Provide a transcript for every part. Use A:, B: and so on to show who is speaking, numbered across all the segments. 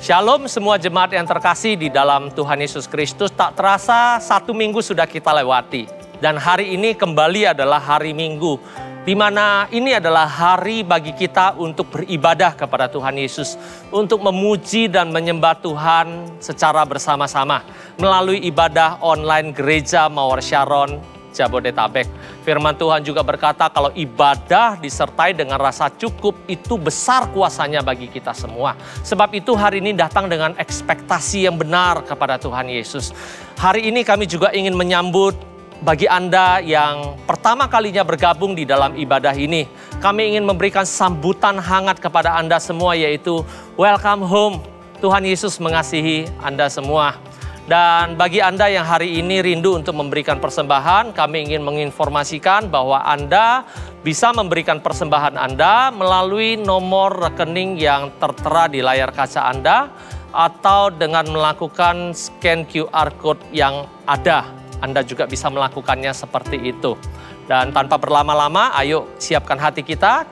A: Shalom semua jemaat yang terkasih di dalam Tuhan Yesus Kristus. Tak terasa 1 minggu sudah kita lewati. Dan hari ini kembali adalah hari Minggu. Di mana ini adalah hari bagi kita untuk beribadah kepada Tuhan Yesus. Untuk memuji dan menyembah Tuhan secara bersama-sama. Melalui ibadah online Gereja Mawar Sharon, Jabodetabek. Firman Tuhan juga berkata kalau ibadah disertai dengan rasa cukup itu besar kuasanya bagi kita semua. Sebab itu hari ini datang dengan ekspektasi yang benar kepada Tuhan Yesus. Hari ini kami juga ingin menyambut bagi Anda yang pertama kalinya bergabung di dalam ibadah ini. Kami ingin memberikan sambutan hangat kepada Anda semua yaitu welcome home. Tuhan Yesus mengasihi Anda semua. Dan bagi Anda yang hari ini rindu untuk memberikan persembahan, kami ingin menginformasikan bahwa Anda bisa memberikan persembahan Anda melalui nomor rekening yang tertera di layar kaca Anda atau dengan melakukan scan QR Code yang ada. Anda juga bisa melakukannya seperti itu. Dan tanpa berlama-lama, ayo siapkan hati kita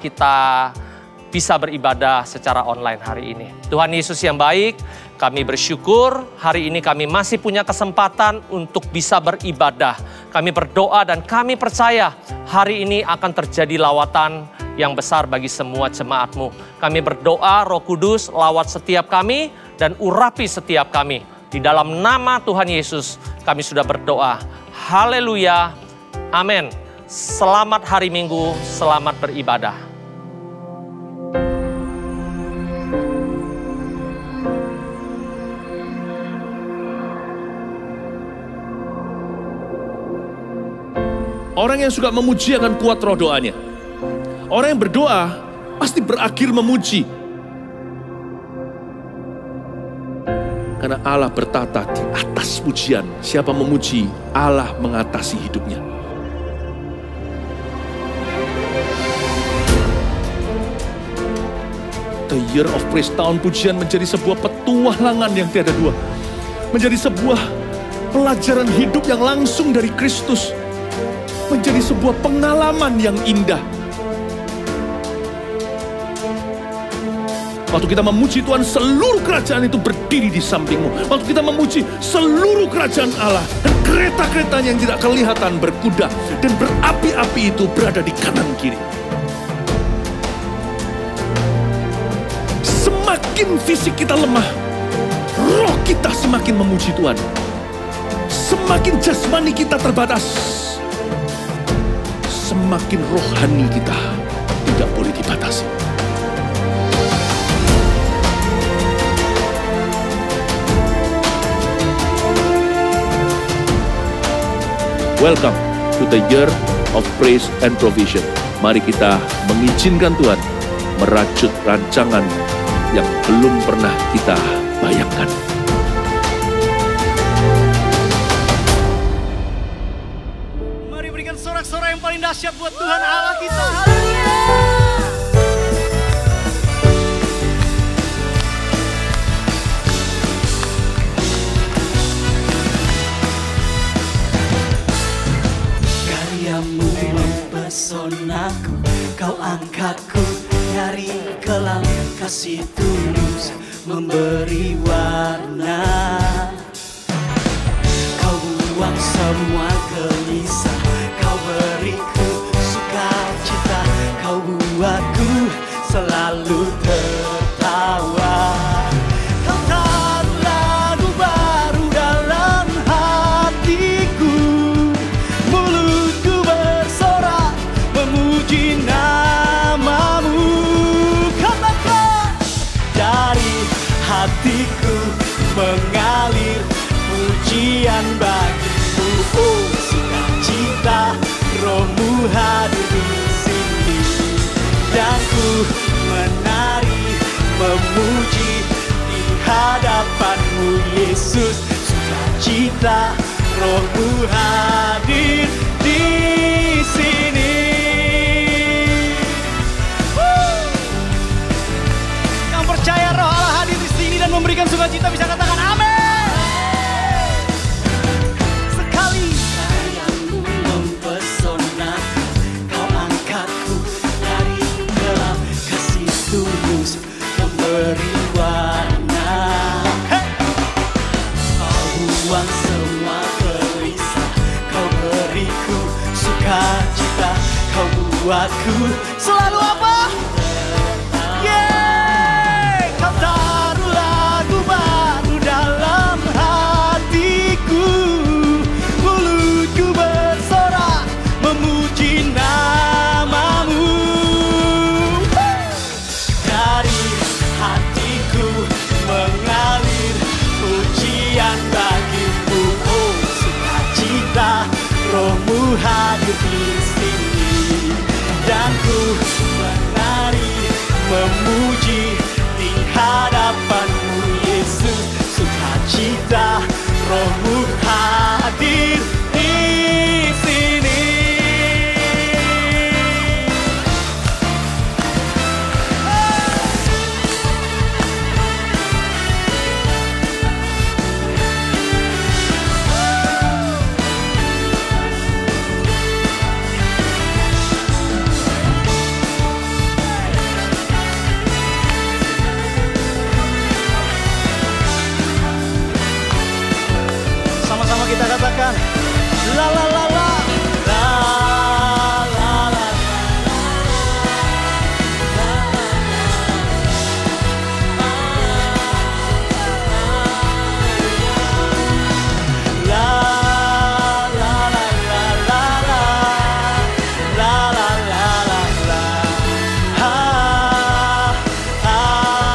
A: bisa beribadah secara online hari ini. Tuhan Yesus yang baik, kami bersyukur hari ini kami masih punya kesempatan untuk bisa beribadah. Kami berdoa dan kami percaya hari ini akan terjadi lawatan yang besar bagi semua jemaat-Mu. Kami berdoa Roh Kudus lawat setiap kami dan urapi setiap kami. Di dalam nama Tuhan Yesus kami sudah berdoa. Haleluya. Amin. Selamat hari Minggu, selamat beribadah.
B: Orang yang suka memuji akan kuat roh doanya. Orang yang berdoa pasti berakhir memuji. Karena Allah bertata di atas pujian. Siapa memuji, Allah mengatasi hidupnya. The Year of Praise, tahun pujian menjadi sebuah petualangan yang tiada dua. Menjadi sebuah pelajaran hidup yang langsung dari Kristus. Menjadi sebuah pengalaman yang indah. Waktu kita memuji Tuhan, seluruh kerajaan itu berdiri di sampingmu. Waktu kita memuji seluruh kerajaan Allah, dan kereta-keretanya yang tidak kelihatan berkuda dan berapi-api itu berada di kanan kiri. Semakin fisik kita lemah, roh kita semakin memuji Tuhan. Semakin jasmani kita terbatas, semakin rohani kita tidak boleh dibatasi. Welcome to the Year of Praise and Provision. Mari kita mengizinkan Tuhan merajut rancangan yang belum pernah kita bayangkan.
C: Sorak-sorai yang paling dahsyat buat Tuhan Allah kita.
D: Karyamu mempesonaku, kau angkatku dari kelam, kasih tulus memberi warna. Kau buang semua gelisah, kau beriku sukacita, kau buatku selalu tertawa. Kau taruh lagu baru dalam hatiku, mulutku bersorak memuji namamu. Katakan dari hatiku mengalir pujian bagimu. Sukacita rohmu hadir di sini, dan ku menari memuji di hadapanmu Yesus. Sukacita rohmu hadir di sini. Yang percaya roh Allah hadir di sini dan memberikan sukacita bisa katakan amin. Tulus memberi warna. buang semua gelisah. Kau beriku sukacita, kau buatku selalu apa? Kau taruh lagu baru dalam hatiku. Mulutku bersorak memuji namamu. Dari hatiku mengalir pujian bagimu. Oh, sukacita Rohmu hadir di sini. Dan ku menari memuji di hadapanmu Yesus. Sukacita Rohmu hadir di sini. Sama-sama kita katakan la la la la la la la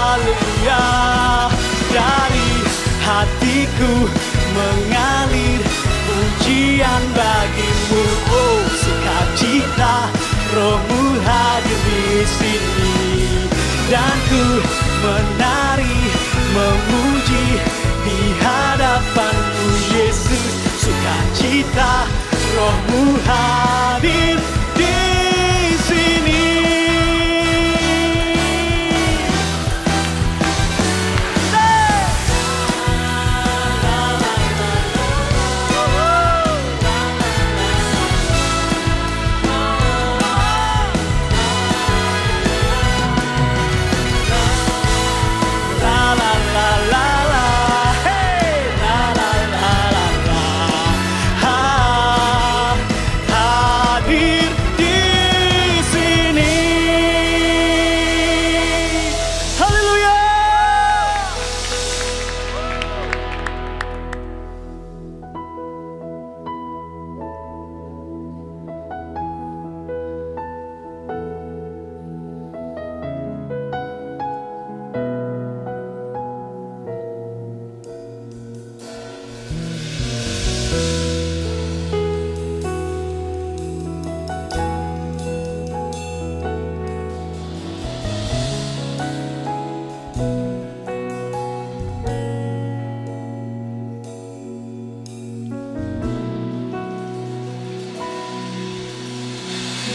D: haleluya. Dari hatiku mengalir pujian bagimu. Oh, sukacita Rohmu hadir di sini. Dan ku menari memuji di hadapanmu Yesus. Sukacita Rohmu hadir di sini. Hadir di sini. Haleluya.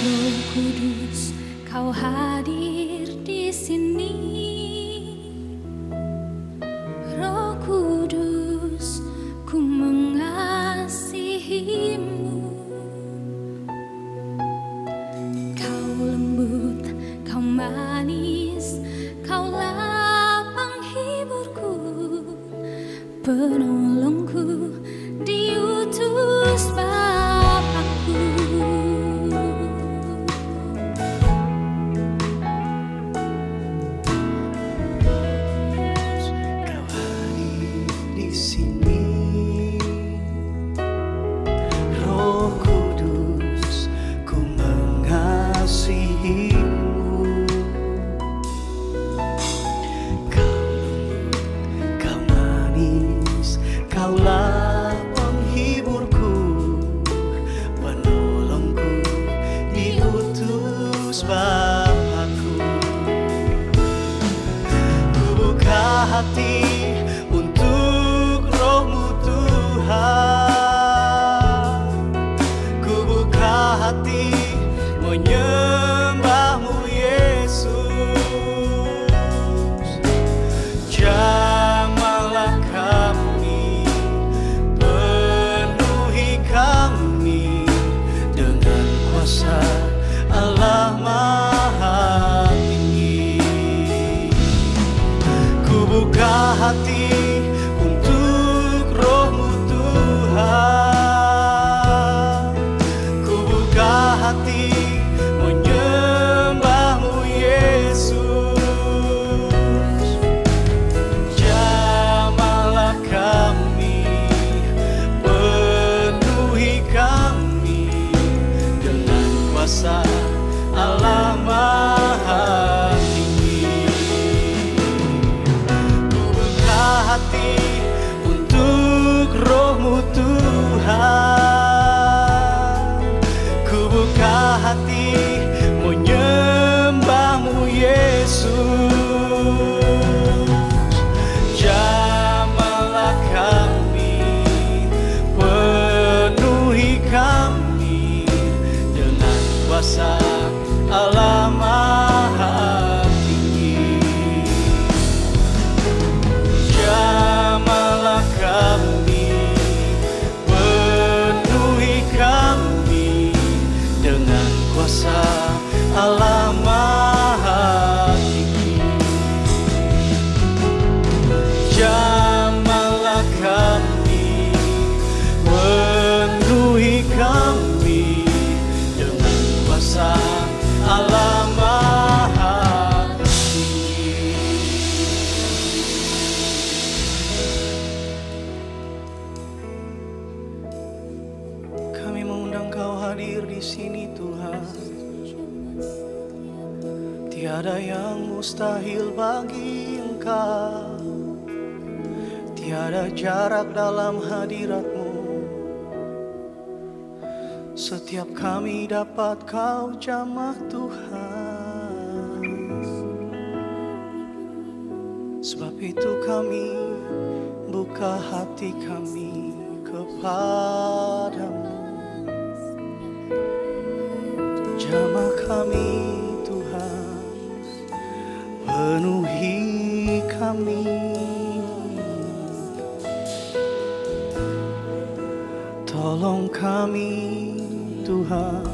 E: Roh Kudus, Kau hadir di sini. Roh Kudus, ku mengasihimu. Kau lembut, Kau manis, Kaulah penghiburku, penolongku, diutus Bapakku.
D: Kau hadir di sini. Roh Kudus, ku mengasihimu. Kau lembut, Kau manis, Kaulah penghiburku, penolongku, diutus Bapakku. Ku buka hati untuk Roh-Mu Tuhan. Ku buka hati menyembah-Mu Yesus. Jamahlah kami, penuhi kami dengan kuasa Allah Maha Tinggi. Ku buka hati untuk Roh-Mu Tuhan. hati untuk Roh-Mu Tuhan. Ku buka hati menyembah-Mu Yesus. Jamahlah kami, penuhi kami dengan kuasa Allah Maha Tinggi. Jamahlah kami, penuhi kami dengan kuasa Allah Maha Tinggi. Jamahlah kami, penuhi kami dengan kuasa Allah Maha Tinggi. Kami mengundang Kau hadir di sini Tuhan. Tiada yang mustahil bagi Engkau. Tiada jarak dalam hadirat-Mu. Setiap kami dapat Kau jamah Tuhan. Sebab itu kami buka hati kami kepadamu. Jamah kami Tuhan, penuhi kami. Tolong kami Tuhan,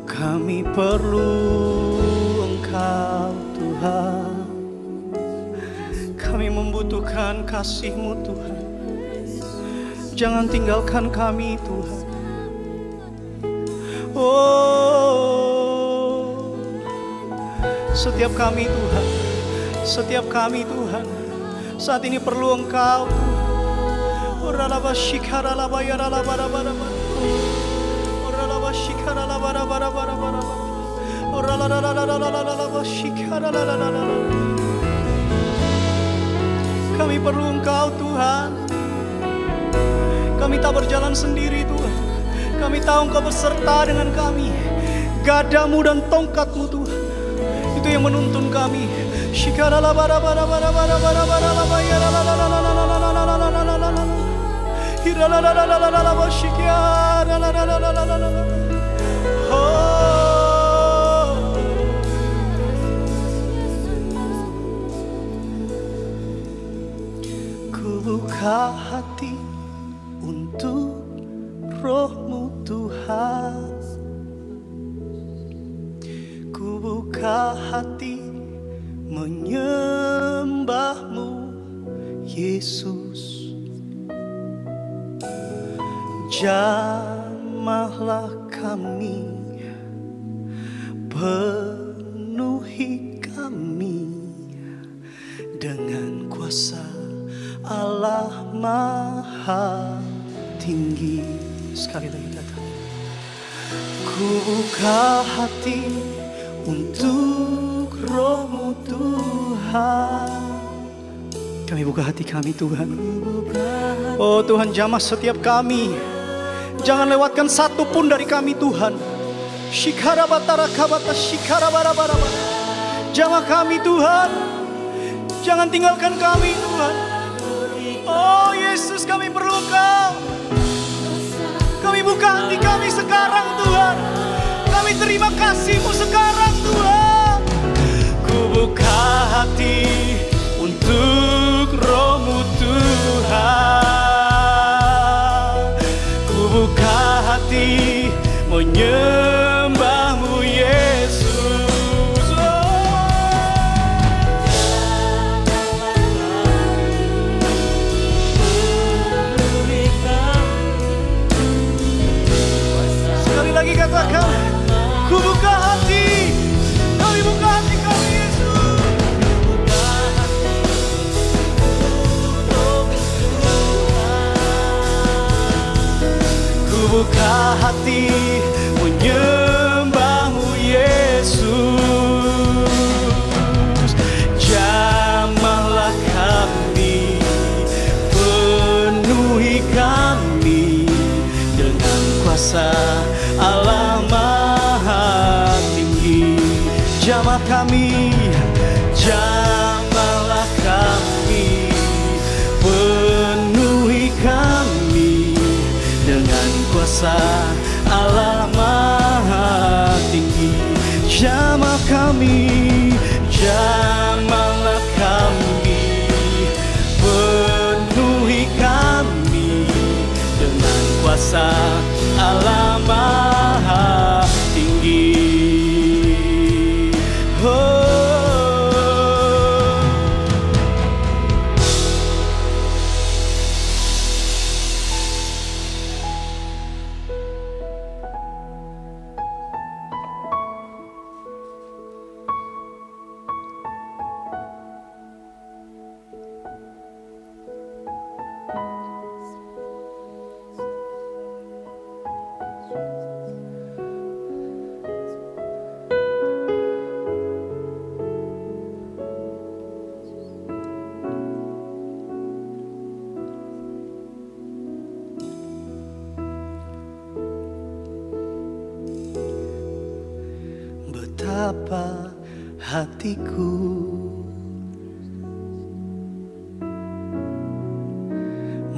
D: kami perlu Engkau Tuhan. Kami membutuhkan kasih-Mu Tuhan. Jangan tinggalkan kami Tuhan. Oh, setiap kami Tuhan, setiap kami Tuhan, saat ini perlu Engkau Tuhan. Oralaba shikara laba yara laba laba laba. Oralaba shikara laba laba laba laba. Oralaba shikara laba laba laba. Kami perlu Engkau Tuhan. Kami tak berjalan sendiri Tuhan. Kami tahu Engkau beserta dengan kami. Gadamu dan tongkat-Mu Tuhan, itu yang menuntun kami. Shikara laba laba laba laba laba laba laba yara laba laba laba laba. Ku buka hati untuk Roh-Mu Tuhan. Ku buka hati menyembah-Mu Yesus. Jamahlah kami, penuhi kami dengan kuasa Allah Maha Tinggi. Sekali lagi kata, ku buka hati untuk Roh-Mu Tuhan. Kami buka hati kami Tuhan. Oh Tuhan, jamah setiap kami. Jangan lewatkan satu pun dari kami Tuhan. Shikara batara kabata shikara bara. Jamah kami Tuhan. Jangan tinggalkan kami Tuhan. Oh Yesus, kami perlu Kau. Kami buka hati kami sekarang Tuhan. Kami terima kasih-Mu sekarang Tuhan. Ku buka hati untuk Roh-Mu Tuhan. Buka hati menyembah-Mu Yesus. Sekali lagi katakan, ku buka hati. Kami buka hati kami Yesus. Buka hati menyembah-Mu Yesus. Jamahlah kami. kuasa Allah Maha Tinggi. Jamah kami, jamahlah kami, penuhi kami dengan kuasa Allah Maha Tinggi. Jamah kami, jamahlah kami, penuhi kami dengan kuasa Allah Maha Tinggi. Betapa hatiku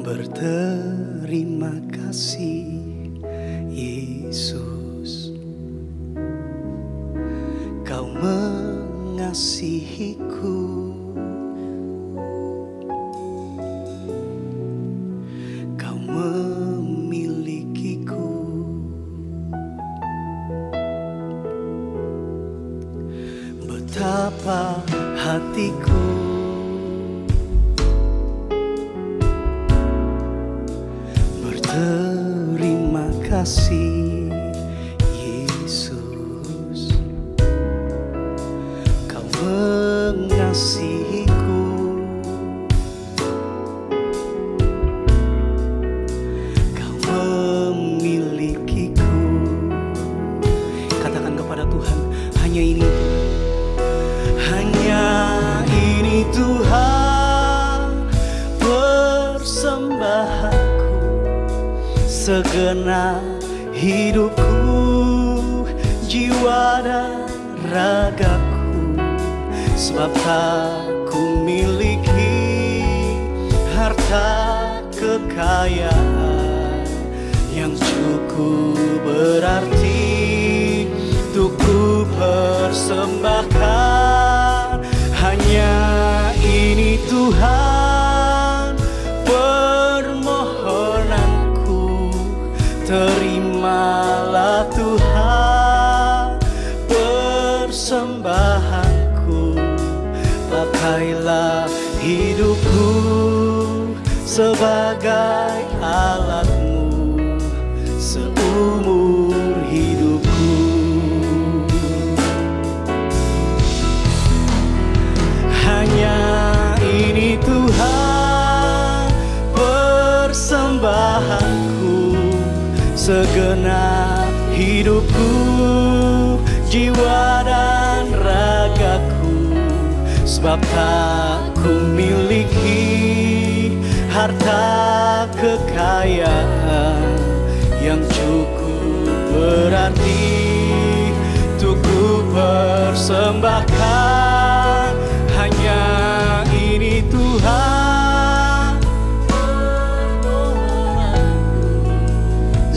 D: berterima kasih, Yesus. Kau mengasihiku, Kau memilikiku. Betapa hatiku berterima kasih, Yesus. Kau mengasihiku, Kau memilikiku. Katakan kepada Tuhan, hanya ini, hanya ini Tuhan persembahanku, segenap hidupku, jiwa dan ragaku. Sebab tak ku miliki harta kekayaan yang cukup berarti untuk ku persembahkan. Hanya ini Tuhan permohonanku, terimalah Tuhan persembahanku. Pakailah hidupku sebagai alatmu seumur hidupku. Hanya ini Tuhan persembahanku, segenap hidupku, jiwa dan ragaku. Sebab tak ku miliki harta kekayaan yang cukup berarti untuk ku persembahkan. Hanya ini Tuhan permohonanku,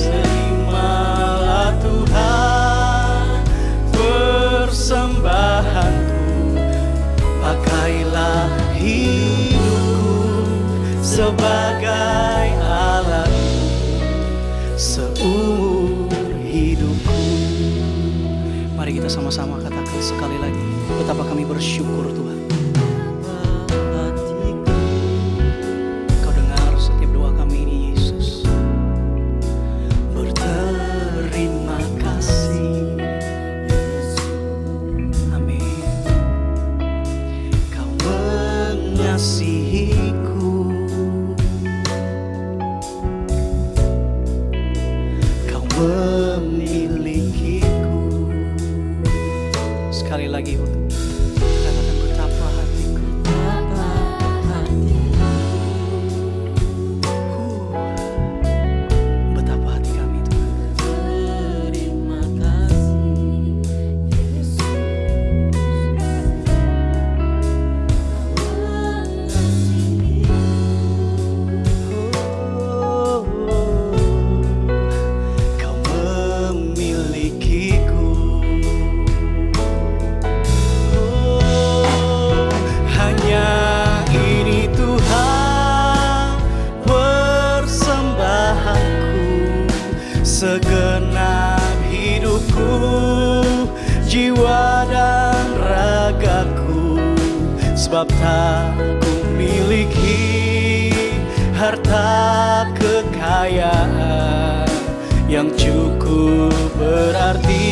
D: terimalah Tuhan persembahanku. Pakailah hidupku sebagai alatmu seumur hidupku. Mari kita sama-sama katakan sekali lagi, betapa kami bersyukur Tuhan. Kau dengar setiap doa kami ini, Yesus. Berterima kasih. Amin. Kau mengasihiku, Kau memilikiku. Sekali lagi, katakan betapa hatiku, betapa hati kami Tuhan. segenap hidupku, jiwa dan ragaku. Sebab tak ku miliki harta kekayaan yang cukup berarti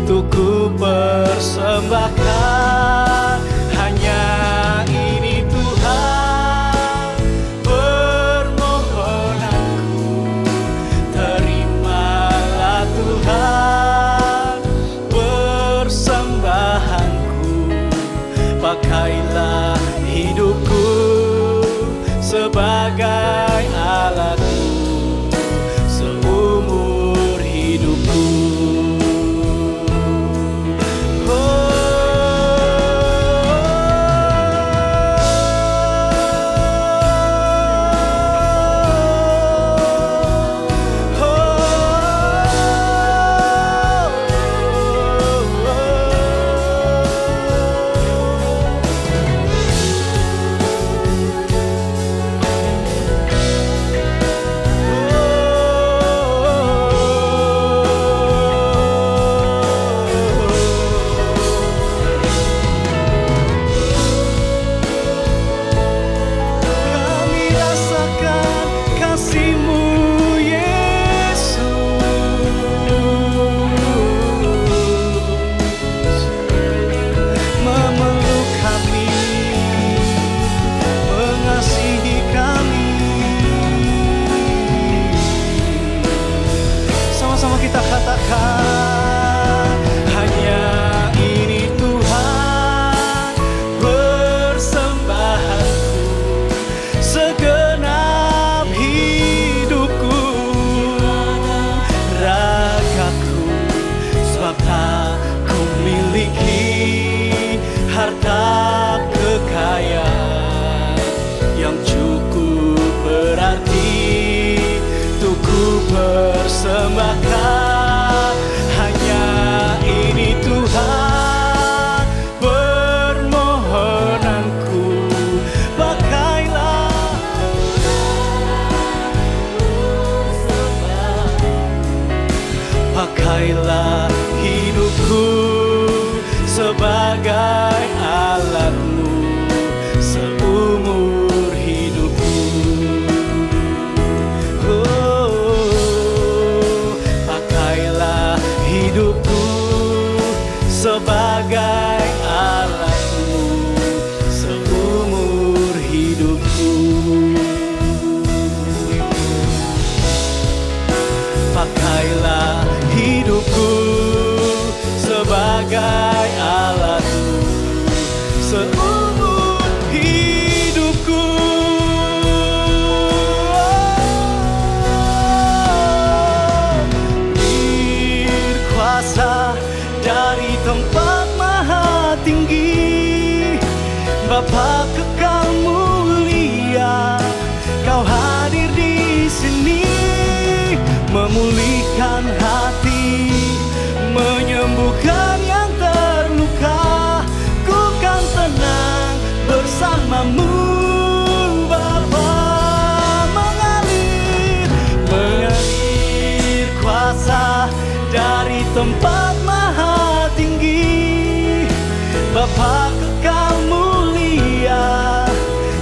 D: untuk ku persembahkan. Hanya ini Tuhan permohonanku, terimalah Tuhan persembahanku. Pakailah hidupku sebagai alatmu seumur hidupku. Persembahkan, hanya ini Tuhan permohonanku. Pakailah hidupku sebagai alatmu seumur hidupku. Hidupku sebagai alatmu seumur hidupku. Pakailah hidupku sebagai alatmu seumur hidupku. Dari tempat maha tinggi, Bapa kekal mulia, Kau hadir di sini, memulihkan hati, menyembuhkan yang terluka. Ku kan tenang bersamamu, Bapa. Mengalir kuasa dari tempat maha tinggi, Bapa kekal mulia,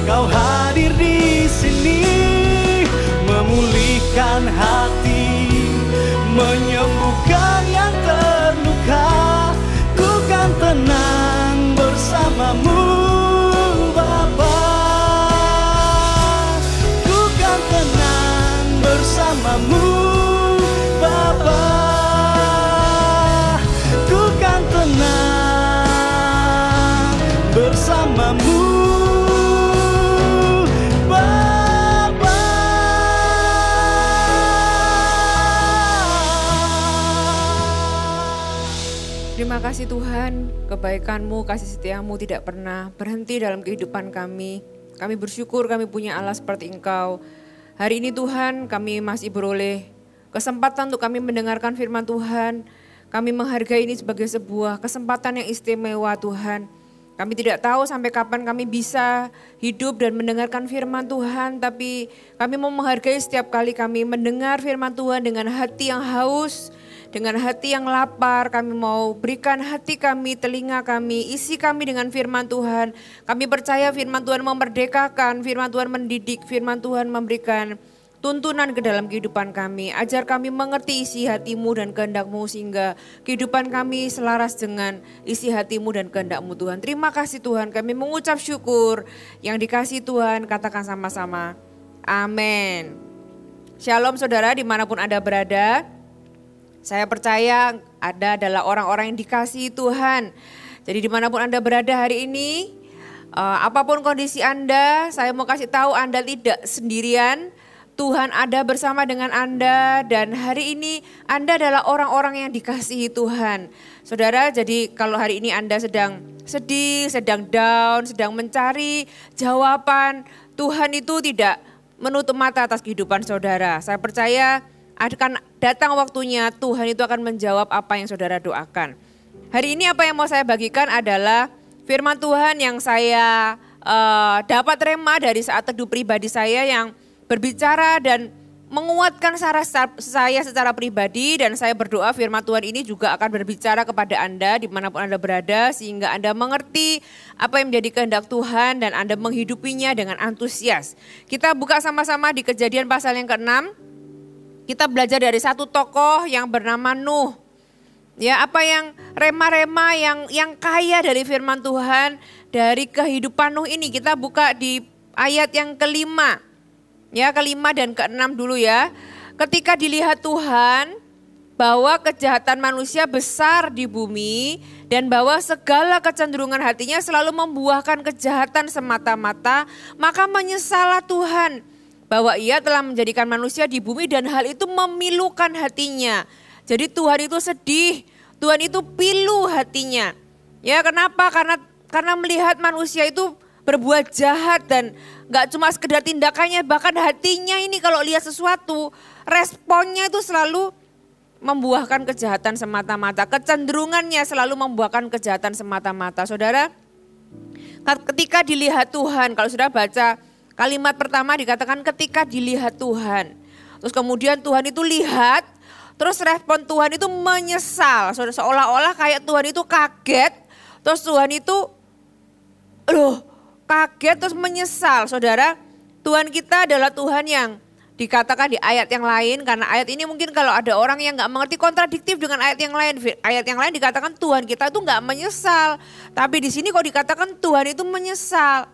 D: Kau hadir di sini, memulihkan hati, menyembuhkan yang terluka. Ku kan tenang bersamamu, Bapa. Ku kan tenang bersamamu, Bapa. Bersamamu, Bapa.
F: Terima kasih Tuhan, kebaikan-Mu, kasih setia-Mu tidak pernah berhenti dalam kehidupan kami. Kami bersyukur kami punya Allah seperti Engkau. Hari ini Tuhan kami masih beroleh kesempatan untuk kami mendengarkan firman Tuhan. Kami menghargai ini sebagai sebuah kesempatan yang istimewa Tuhan. Kami tidak tahu sampai kapan kami bisa hidup dan mendengarkan firman Tuhan, tapi kami mau menghargai setiap kali kami mendengar firman Tuhan dengan hati yang haus, dengan hati yang lapar. Kami mau berikan hati kami, telinga kami, isi kami dengan firman Tuhan. Kami percaya firman Tuhan memerdekakan, firman Tuhan mendidik, firman Tuhan memberikan tuntunan ke dalam kehidupan kami. Ajar kami mengerti isi hati-Mu dan kehendak-Mu sehingga kehidupan kami selaras dengan isi hati-Mu dan kehendak-Mu Tuhan. Terima kasih Tuhan, kami mengucap syukur. Yang dikasihi Tuhan, katakan sama-sama. Amin. Shalom saudara dimanapun Anda berada. Saya percaya Anda adalah orang-orang yang dikasihi Tuhan. Jadi dimanapun Anda berada hari ini, apapun kondisi Anda, saya mau kasih tahu Anda tidak sendirian. Tuhan ada bersama dengan Anda dan hari ini Anda adalah orang-orang yang dikasihi Tuhan. Saudara, jadi kalau hari ini Anda sedang sedih, sedang down, sedang mencari jawaban, Tuhan itu tidak menutup mata atas kehidupan saudara. Saya percaya akan datang waktunya Tuhan itu akan menjawab apa yang saudara doakan. Hari ini apa yang mau saya bagikan adalah firman Tuhan yang saya dapat rema dari saat teduh pribadi saya yang berbicara dan menguatkan saya secara pribadi, dan saya berdoa firman Tuhan ini juga akan berbicara kepada Anda dimanapun Anda berada sehingga Anda mengerti apa yang menjadi kehendak Tuhan dan Anda menghidupinya dengan antusias. Kita buka sama-sama di Kejadian pasal yang ke-6. Kita belajar dari satu tokoh yang bernama Nuh. Ya, apa yang rema-rema yang kaya dari firman Tuhan dari kehidupan Nuh ini. Kita buka di ayat yang kelima. Ya, kelima dan keenam dulu ya. Ketika dilihat Tuhan bahwa kejahatan manusia besar di bumi dan bahwa segala kecenderungan hatinya selalu membuahkan kejahatan semata-mata, maka menyesallah Tuhan bahwa Ia telah menjadikan manusia di bumi dan hal itu memilukan hatinya. Jadi Tuhan itu sedih, Tuhan itu pilu hatinya. Ya, kenapa? Karena melihat manusia itu berbuat jahat dan gak cuma sekedar tindakannya, bahkan hatinya ini kalau lihat sesuatu, responnya itu selalu membuahkan kejahatan semata-mata. Kecenderungannya selalu membuahkan kejahatan semata-mata. Saudara, ketika dilihat Tuhan, kalau sudah baca kalimat pertama dikatakan ketika dilihat Tuhan. Terus kemudian Tuhan itu lihat, terus respon Tuhan itu menyesal. Seolah-olah kayak Tuhan itu kaget, terus Tuhan itu kaget terus menyesal. Saudara, Tuhan kita adalah Tuhan yang dikatakan di ayat yang lain, karena ayat ini mungkin kalau ada orang yang gak mengerti kontradiktif dengan ayat yang lain. Ayat yang lain dikatakan Tuhan kita itu gak menyesal, tapi di sini kok dikatakan Tuhan itu menyesal.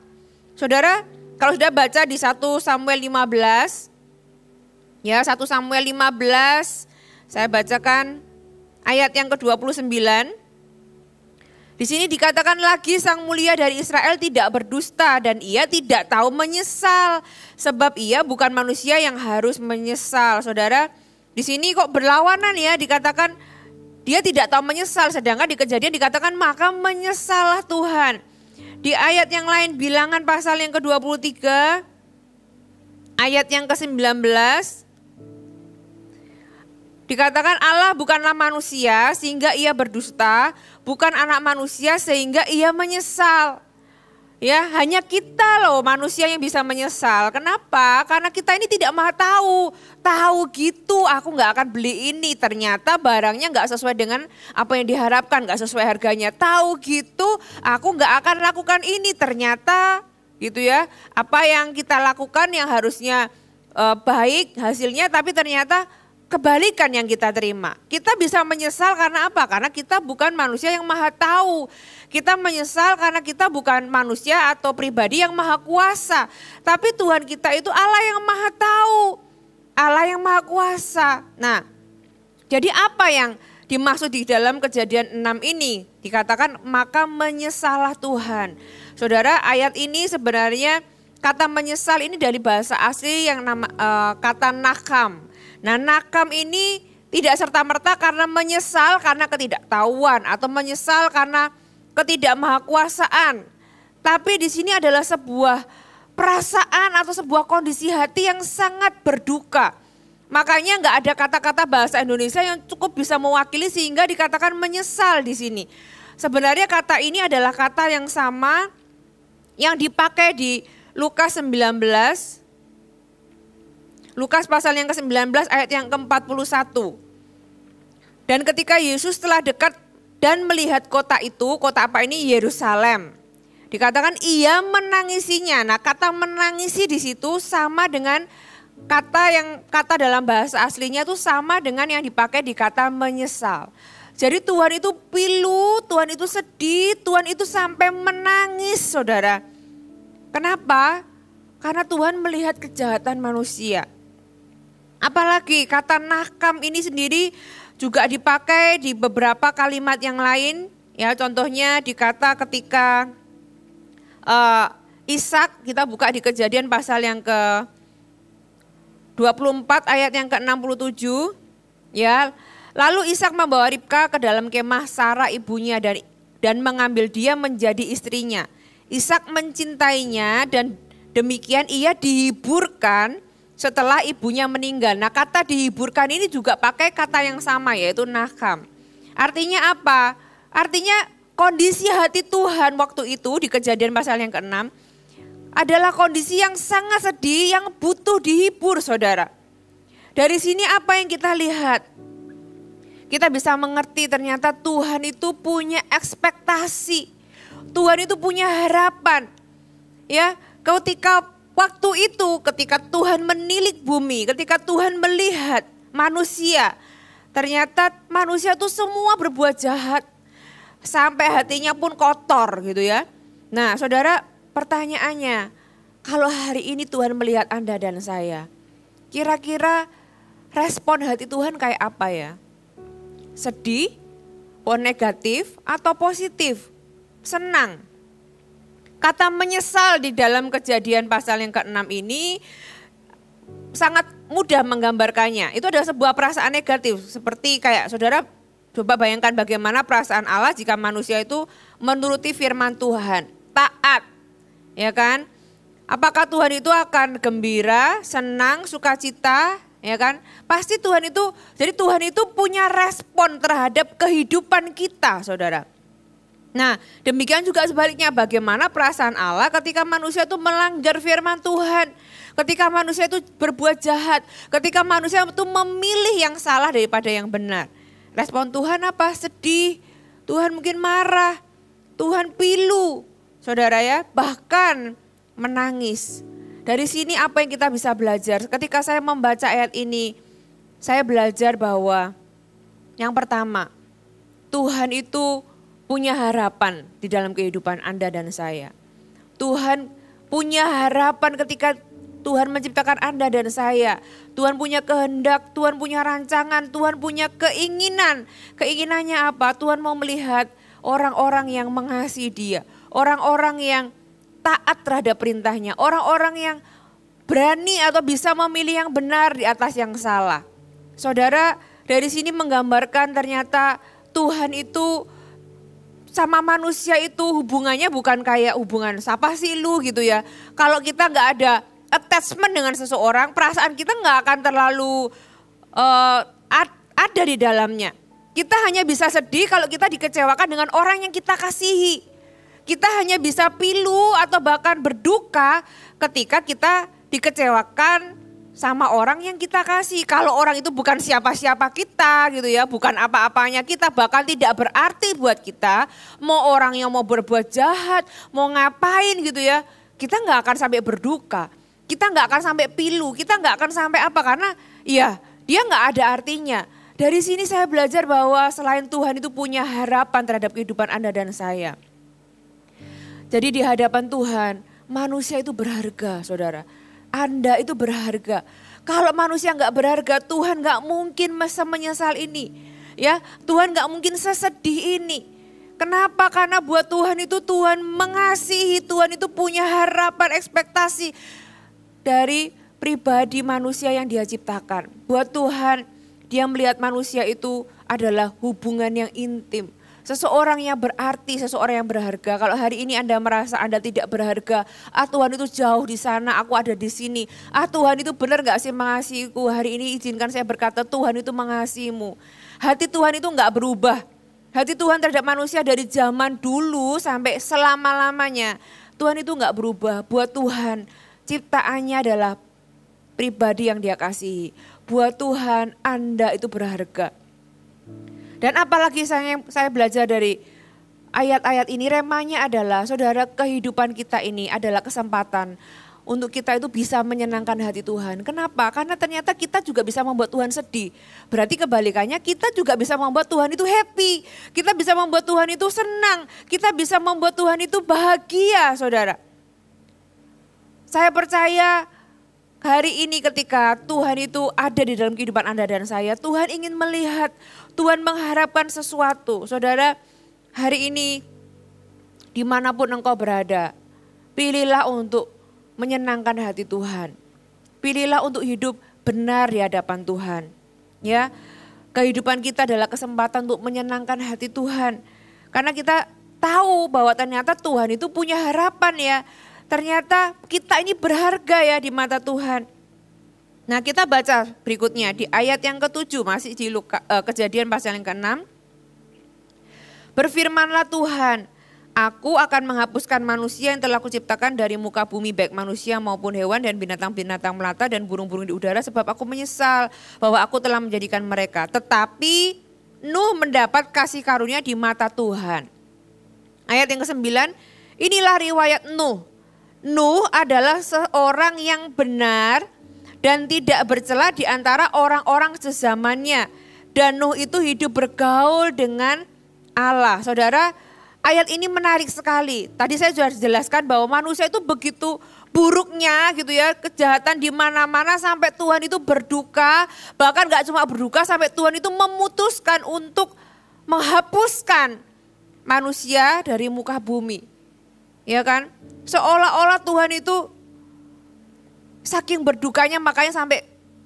F: Saudara, kalau sudah baca di 1 Samuel 15, ya 1 Samuel 15, saya bacakan ayat yang ke-29. Di sini dikatakan lagi Sang Mulia dari Israel tidak berdusta dan ia tidak tahu menyesal. Sebab ia bukan manusia yang harus menyesal. Saudara, di sini kok berlawanan ya, dikatakan dia tidak tahu menyesal. Sedangkan di Kejadian dikatakan maka menyesallah Tuhan. Di ayat yang lain Bilangan pasal yang ke-23, ayat yang ke-19. Dikatakan Allah bukanlah manusia sehingga ia berdusta, bukan anak manusia sehingga ia menyesal. Ya, hanya kita loh manusia yang bisa menyesal. Kenapa? Karena kita ini tidak maha tahu. Tahu gitu aku gak akan beli ini, ternyata barangnya gak sesuai dengan apa yang diharapkan, gak sesuai harganya. Tahu gitu aku gak akan lakukan ini, ternyata gitu ya. Apa yang kita lakukan yang harusnya baik hasilnya, tapi ternyata kebalikan yang kita terima. Kita bisa menyesal karena apa? Karena kita bukan manusia yang maha tahu. Kita menyesal karena kita bukan manusia atau pribadi yang maha kuasa. Tapi Tuhan kita itu Allah yang maha tahu. Allah yang maha kuasa. Nah, jadi apa yang dimaksud di dalam Kejadian 6 ini? Dikatakan maka menyesallah Tuhan. Saudara, ayat ini sebenarnya kata menyesal ini dari bahasa asli yang kata nakam. Nah, nakam ini tidak serta-merta karena menyesal karena ketidaktahuan atau menyesal karena ketidakmahakuasaan. Tapi di sini adalah sebuah perasaan atau sebuah kondisi hati yang sangat berduka. Makanya nggak ada kata-kata bahasa Indonesia yang cukup bisa mewakili sehingga dikatakan menyesal di sini. sebenarnya kata ini adalah kata yang sama yang dipakai di Lukas 19. Lukas pasal yang ke-19 ayat yang ke-41. Dan ketika Yesus telah dekat dan melihat kota itu, kota apa ini? Yerusalem. Dikatakan ia menangisinya. Nah, kata menangisi di situ sama dengan kata dalam bahasa aslinya itu sama dengan yang dipakai di kata menyesal. Jadi Tuhan itu pilu, Tuhan itu sedih, Tuhan itu sampai menangis, saudara. Kenapa? Karena Tuhan melihat kejahatan manusia. Apalagi kata nakam ini sendiri juga dipakai di beberapa kalimat yang lain. Ya, contohnya dikata ketika Ishak, kita buka di Kejadian pasal yang ke-24 ayat yang ke-67. Ya, lalu Ishak membawa Ribka ke dalam kemah Sarah ibunya dan mengambil dia menjadi istrinya. Ishak mencintainya dan demikian ia dihiburkan setelah ibunya meninggal. Nah, kata dihiburkan ini juga pakai kata yang sama, yaitu nakam. Artinya apa? Artinya kondisi hati Tuhan waktu itu di Kejadian pasal yang ke-6 adalah kondisi yang sangat sedih, yang butuh dihibur, saudara. Dari sini apa yang kita lihat? Kita bisa mengerti ternyata Tuhan itu punya ekspektasi. Tuhan itu punya harapan. Ya, ketika waktu itu, ketika Tuhan menilik bumi, ketika Tuhan melihat manusia, ternyata manusia itu semua berbuat jahat. Sampai hatinya pun kotor gitu ya. Nah, saudara, pertanyaannya, kalau hari ini Tuhan melihat Anda dan saya, kira-kira respon hati Tuhan kayak apa ya? Sedih, negatif, atau positif? Senang? Kata menyesal di dalam Kejadian pasal yang ke-6 ini sangat mudah menggambarkannya. Itu adalah sebuah perasaan negatif. Seperti kayak saudara coba bayangkan bagaimana perasaan Allah jika manusia itu menuruti firman Tuhan. Taat, ya kan? Apakah Tuhan itu akan gembira, senang, sukacita, ya kan? Pasti Tuhan itu, jadi Tuhan itu punya respon terhadap kehidupan kita, saudara. Nah, demikian juga sebaliknya, bagaimana perasaan Allah ketika manusia itu melanggar firman Tuhan, ketika manusia itu berbuat jahat, ketika manusia itu memilih yang salah daripada yang benar. Respon Tuhan apa? Sedih, Tuhan mungkin marah, Tuhan pilu, saudara ya, bahkan menangis. Dari sini apa yang kita bisa belajar? Ketika saya membaca ayat ini, saya belajar bahwa yang pertama, Tuhan itu punya harapan di dalam kehidupan Anda dan saya. Tuhan punya harapan ketika Tuhan menciptakan Anda dan saya. Tuhan punya kehendak, Tuhan punya rancangan, Tuhan punya keinginan. Keinginannya apa? Tuhan mau melihat orang-orang yang mengasihi Dia. Orang-orang yang taat terhadap perintahnya. Orang-orang yang berani atau bisa memilih yang benar di atas yang salah. Saudara, dari sini menggambarkan ternyata Tuhan itu sama manusia itu hubungannya bukan kayak hubungan siapa sih lu gitu ya. Kalau kita nggak ada attachment dengan seseorang, perasaan kita nggak akan terlalu ada di dalamnya. Kita hanya bisa sedih kalau kita dikecewakan dengan orang yang kita kasihi. Kita hanya bisa pilu atau bahkan berduka ketika kita dikecewakan sama orang yang kita kasih. Kalau orang itu bukan siapa-siapa kita gitu ya, bukan apa-apanya kita, bahkan tidak berarti buat kita. Mau orang yang mau berbuat jahat, mau ngapain gitu ya, kita nggak akan sampai berduka. Kita nggak akan sampai pilu, kita nggak akan sampai apa, karena ya dia nggak ada artinya. Dari sini saya belajar bahwa selain Tuhan itu punya harapan terhadap kehidupan Anda dan saya. Jadi di hadapan Tuhan, manusia itu berharga, saudara. Anda itu berharga. Kalau manusia nggak berharga, Tuhan nggak mungkin masa menyesal ini. Ya, Tuhan nggak mungkin sesedih ini. Kenapa? Karena buat Tuhan itu Tuhan mengasihi, Tuhan itu punya harapan, ekspektasi dari pribadi manusia yang Dia ciptakan. Buat Tuhan, Dia melihat manusia itu adalah hubungan yang intim. Seseorang yang berarti, seseorang yang berharga. Kalau hari ini Anda merasa Anda tidak berharga, Tuhan itu jauh di sana, aku ada di sini. Tuhan itu benar gak sih mengasihiku? Hari ini izinkan saya berkata, Tuhan itu mengasihimu. Hati Tuhan itu gak berubah. Hati Tuhan terhadap manusia dari zaman dulu sampai selama-lamanya. Tuhan itu enggak berubah. Buat Tuhan ciptaannya adalah pribadi yang Dia kasihi. Buat Tuhan Anda itu berharga. Dan apalagi saya belajar dari ayat-ayat ini, remanya adalah saudara, kehidupan kita ini adalah kesempatan untuk kita itu bisa menyenangkan hati Tuhan. Kenapa? Karena ternyata kita juga bisa membuat Tuhan sedih. Berarti kebalikannya, kita juga bisa membuat Tuhan itu happy. Kita bisa membuat Tuhan itu senang. Kita bisa membuat Tuhan itu bahagia, saudara. Saya percaya hari ini ketika Tuhan itu ada di dalam kehidupan Anda dan saya, Tuhan ingin melihat, Tuhan mengharapkan sesuatu. Saudara, hari ini dimanapun engkau berada, pilihlah untuk menyenangkan hati Tuhan. Pilihlah untuk hidup benar di hadapan Tuhan. Ya, kehidupan kita adalah kesempatan untuk menyenangkan hati Tuhan. Karena kita tahu bahwa ternyata Tuhan itu punya harapan ya. Ternyata kita ini berharga ya di mata Tuhan. Nah, kita baca berikutnya di ayat yang ke-7, masih di Kejadian pasal yang ke-6. Berfirmanlah Tuhan, Aku akan menghapuskan manusia yang telah kuciptakan dari muka bumi, baik manusia maupun hewan dan binatang-binatang melata dan burung-burung di udara, sebab aku menyesal bahwa aku telah menjadikan mereka. Tetapi Nuh mendapat kasih karunia di mata Tuhan. Ayat yang ke-9, inilah riwayat Nuh. Nuh adalah seorang yang benar dan tidak bercela di antara orang-orang sezamannya. Dan Nuh itu hidup bergaul dengan Allah. Saudara, ayat ini menarik sekali. Tadi saya sudah jelaskan bahwa manusia itu begitu buruknya gitu ya. Kejahatan di mana-mana sampai Tuhan itu berduka. Bahkan gak cuma berduka, sampai Tuhan itu memutuskan untuk menghapuskan manusia dari muka bumi. Ya kan? Seolah-olah Tuhan itu saking berdukanya makanya sampai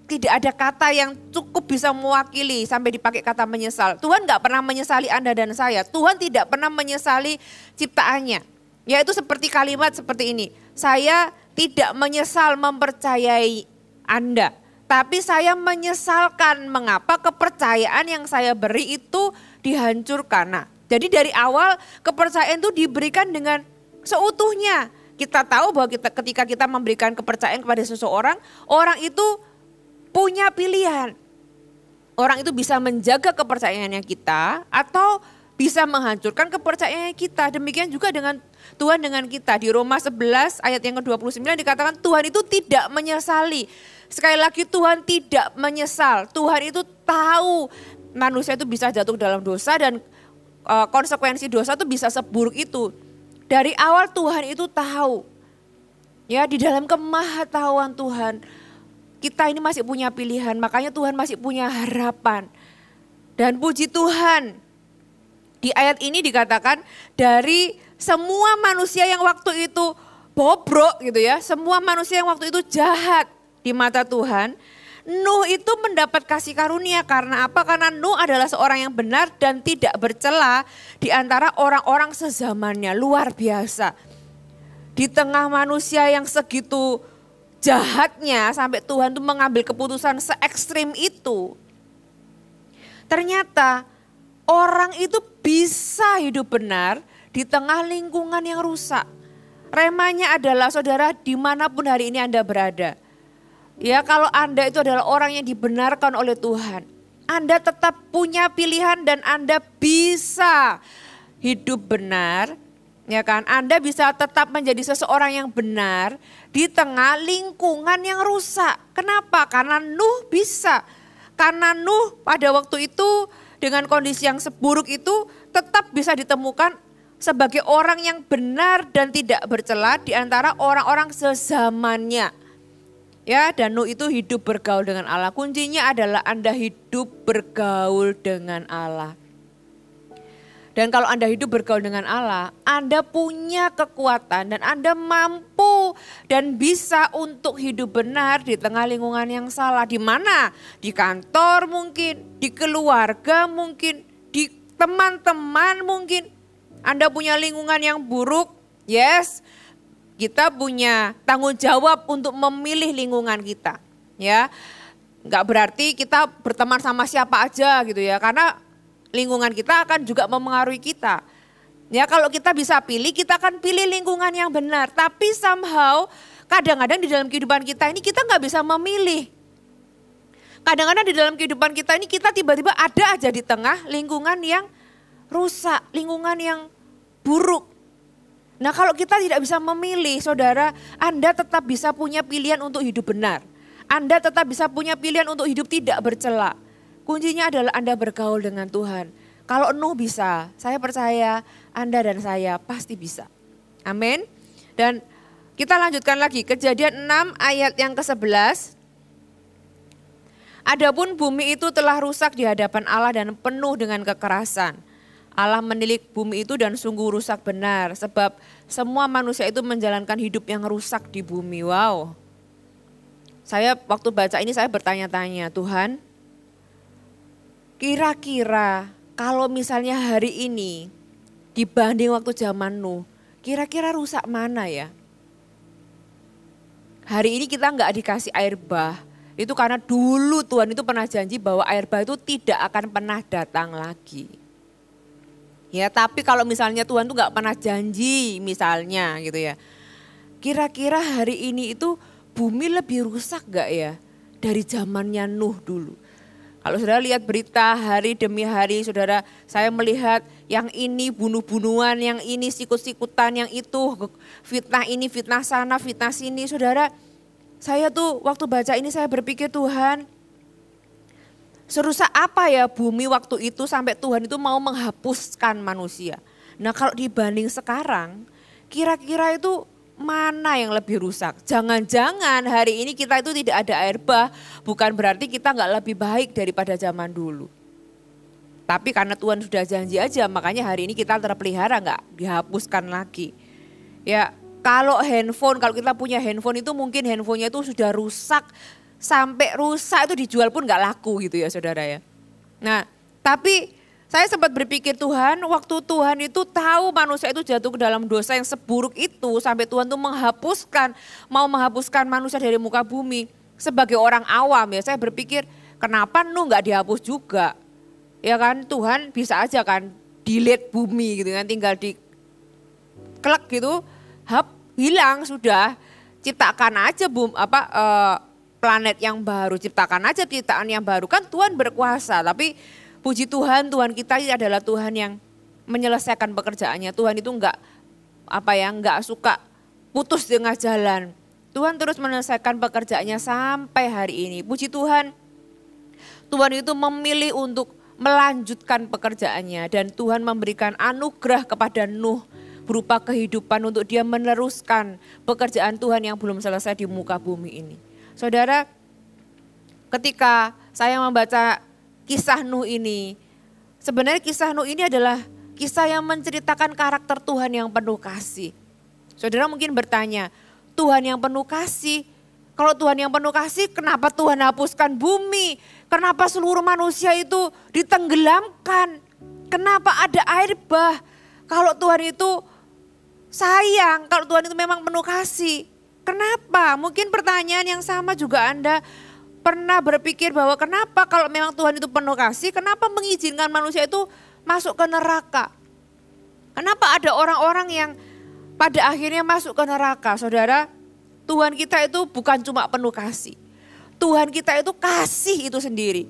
F: tidak ada kata yang cukup bisa mewakili sampai dipakai kata menyesal. Tuhan gak pernah menyesali Anda dan saya. Tuhan tidak pernah menyesali ciptaannya. Yaitu seperti kalimat seperti ini. Saya tidak menyesal mempercayai Anda. Tapi saya menyesalkan mengapa kepercayaan yang saya beri itu dihancurkan. Nah, jadi dari awal kepercayaan itu diberikan dengan seutuhnya. Kita tahu bahwa ketika kita memberikan kepercayaan kepada seseorang, orang itu punya pilihan. Orang itu bisa menjaga kepercayaannya kita atau bisa menghancurkan kepercayaannya kita. Demikian juga dengan Tuhan dengan kita. Di Roma 11 ayat yang ke-29 dikatakan Tuhan itu tidak menyesali. Sekali lagi Tuhan tidak menyesal. Tuhan itu tahu manusia itu bisa jatuh dalam dosa dan konsekuensi dosa itu bisa seburuk itu. Dari awal Tuhan itu tahu. Ya, di dalam kemahatauan Tuhan, kita ini masih punya pilihan, makanya Tuhan masih punya harapan. Dan puji Tuhan, di ayat ini dikatakan dari semua manusia yang waktu itu bobrok gitu ya, semua manusia yang waktu itu jahat di mata Tuhan, Nuh itu mendapat kasih karunia. Karena apa? Karena Nuh adalah seorang yang benar dan tidak bercela di antara orang-orang sezamannya. Luar biasa. Di tengah manusia yang segitu jahatnya sampai Tuhan tuh mengambil keputusan se-ekstrim itu. Ternyata orang itu bisa hidup benar di tengah lingkungan yang rusak. Remanya adalah saudara dimanapun hari ini Anda berada. Ya, kalau Anda itu adalah orang yang dibenarkan oleh Tuhan, Anda tetap punya pilihan dan Anda bisa hidup benar. Ya kan, Anda bisa tetap menjadi seseorang yang benar di tengah lingkungan yang rusak. Kenapa? Karena Nuh bisa. Karena Nuh pada waktu itu dengan kondisi yang seburuk itu tetap bisa ditemukan sebagai orang yang benar dan tidak bercela di antara orang-orang sezamannya. Ya, dan Nuh itu hidup bergaul dengan Allah. Kuncinya adalah Anda hidup bergaul dengan Allah. Dan kalau Anda hidup bergaul dengan Allah, Anda punya kekuatan dan Anda mampu dan bisa untuk hidup benar di tengah lingkungan yang salah. Di mana? Di kantor mungkin, di keluarga mungkin, di teman-teman mungkin. Anda punya lingkungan yang buruk, yes. Kita punya tanggung jawab untuk memilih lingkungan kita. Ya, nggak berarti kita berteman sama siapa aja gitu ya. Karena lingkungan kita akan juga memengaruhi kita. Ya kalau kita bisa pilih, kita akan pilih lingkungan yang benar. Tapi somehow kadang-kadang di dalam kehidupan kita ini kita nggak bisa memilih. Kadang-kadang di dalam kehidupan kita ini kita tiba-tiba ada aja di tengah lingkungan yang rusak, lingkungan yang buruk. Nah kalau kita tidak bisa memilih, saudara, Anda tetap bisa punya pilihan untuk hidup benar. Anda tetap bisa punya pilihan untuk hidup tidak bercela. Kuncinya adalah Anda bergaul dengan Tuhan. Kalau Nuh bisa, saya percaya Anda dan saya pasti bisa. Amin. Dan kita lanjutkan lagi, Kejadian 6 ayat yang ke-11. Adapun bumi itu telah rusak di hadapan Allah dan penuh dengan kekerasan. Allah menilik bumi itu dan sungguh rusak benar. Sebab semua manusia itu menjalankan hidup yang rusak di bumi. Wow. Saya waktu baca ini saya bertanya-tanya, Tuhan, kira-kira kalau misalnya hari ini dibanding waktu zaman Nuh, kira-kira rusak mana ya? Hari ini kita nggak dikasih air bah. Itu karena dulu Tuhan itu pernah janji bahwa air bah itu tidak akan pernah datang lagi. Ya, tapi kalau misalnya Tuhan tuh nggak pernah janji misalnya gitu ya. Kira-kira hari ini itu bumi lebih rusak gak ya dari zamannya Nuh dulu? Kalau saudara lihat berita hari demi hari, saudara, saya melihat yang ini bunuh-bunuhan, yang ini sikut-sikutan, yang itu fitnah ini, fitnah sana, fitnah sini. Saudara, saya tuh waktu baca ini saya berpikir, Tuhan, serusak apa ya bumi waktu itu sampai Tuhan itu mau menghapuskan manusia. Nah kalau dibanding sekarang, kira-kira itu mana yang lebih rusak? Jangan-jangan hari ini kita itu tidak ada air bah, bukan berarti kita nggak lebih baik daripada zaman dulu. Tapi karena Tuhan sudah janji aja, makanya hari ini kita terpelihara, nggak dihapuskan lagi. Ya kalau handphone, kalau kita punya handphone itu mungkin handphonenya itu sudah rusak, sampai rusak itu dijual pun nggak laku gitu ya saudara ya. Nah tapi saya sempat berpikir, Tuhan, waktu Tuhan itu tahu manusia itu jatuh ke dalam dosa yang seburuk itu, sampai Tuhan itu mau menghapuskan manusia dari muka bumi. Sebagai orang awam ya, saya berpikir kenapa Nuh nggak dihapus juga? Ya kan, Tuhan bisa aja kan delete bumi gitu kan, tinggal diklek gitu, hilang sudah. Ciptakan aja planet yang baru, ciptakan aja ciptaan yang baru, kan Tuhan berkuasa. Tapi puji Tuhan, Tuhan kita ini adalah Tuhan yang menyelesaikan pekerjaannya. Tuhan itu enggak suka putus di tengah jalan. Tuhan terus menyelesaikan pekerjaannya sampai hari ini. Puji Tuhan, Tuhan itu memilih untuk melanjutkan pekerjaannya dan Tuhan memberikan anugerah kepada Nuh berupa kehidupan untuk dia meneruskan pekerjaan Tuhan yang belum selesai di muka bumi ini. Saudara, ketika saya membaca kisah Nuh ini, sebenarnya kisah Nuh ini adalah kisah yang menceritakan karakter Tuhan yang penuh kasih. Saudara mungkin bertanya, Tuhan yang penuh kasih, kalau Tuhan yang penuh kasih kenapa Tuhan hapuskan bumi? Kenapa seluruh manusia itu ditenggelamkan? Kenapa ada air bah? Kalau Tuhan itu sayang, kalau Tuhan itu memang penuh kasih, kenapa? Mungkin pertanyaan yang sama juga Anda pernah berpikir bahwa kenapa kalau memang Tuhan itu penuh kasih, kenapa mengizinkan manusia itu masuk ke neraka? Kenapa ada orang-orang yang pada akhirnya masuk ke neraka? Saudara, Tuhan kita itu bukan cuma penuh kasih. Tuhan kita itu kasih itu sendiri.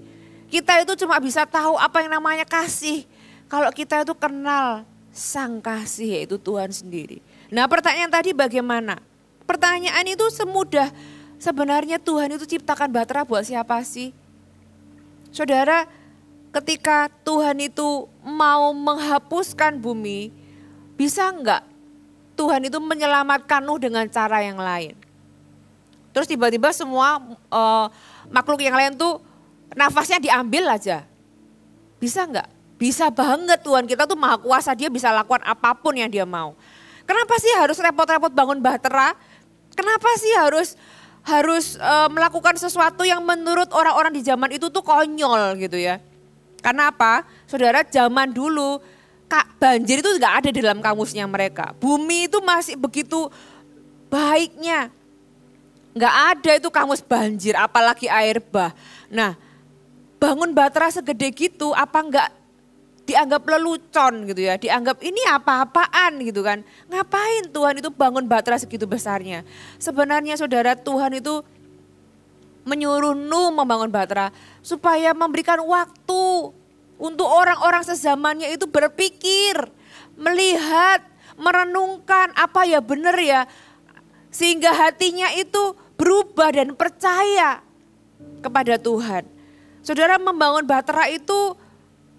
F: Kita itu cuma bisa tahu apa yang namanya kasih kalau kita itu kenal sang kasih, yaitu Tuhan sendiri. Nah pertanyaan tadi bagaimana? Pertanyaan itu semudah, sebenarnya Tuhan itu ciptakan bahtera buat siapa sih? Saudara, ketika Tuhan itu mau menghapuskan bumi, bisa enggak Tuhan itu menyelamatkan Nuh dengan cara yang lain? Terus tiba-tiba semua makhluk yang lain tuh nafasnya diambil aja. Bisa enggak? Bisa banget, Tuhan kita tuh maha kuasa, dia bisa lakukan apapun yang dia mau. Kenapa sih harus repot-repot bangun bahtera? Kenapa sih harus melakukan sesuatu yang menurut orang-orang di zaman itu tuh konyol gitu ya. Karena apa? Saudara, zaman dulu banjir itu gak ada di dalam kamusnya mereka. Bumi itu masih begitu baiknya. Gak ada itu kamus banjir, apalagi air bah. Nah, bangun bahtera segede gitu, apa enggak dianggap lelucon gitu ya, dianggap ini apa-apaan gitu kan. Ngapain Tuhan itu bangun Batra segitu besarnya? Sebenarnya saudara, Tuhan itu menyuruh Nuh membangun Batra supaya memberikan waktu untuk orang-orang sezamannya itu berpikir, melihat, merenungkan apa ya benar ya. Sehingga hatinya itu berubah dan percaya kepada Tuhan. Saudara, membangun Batra itu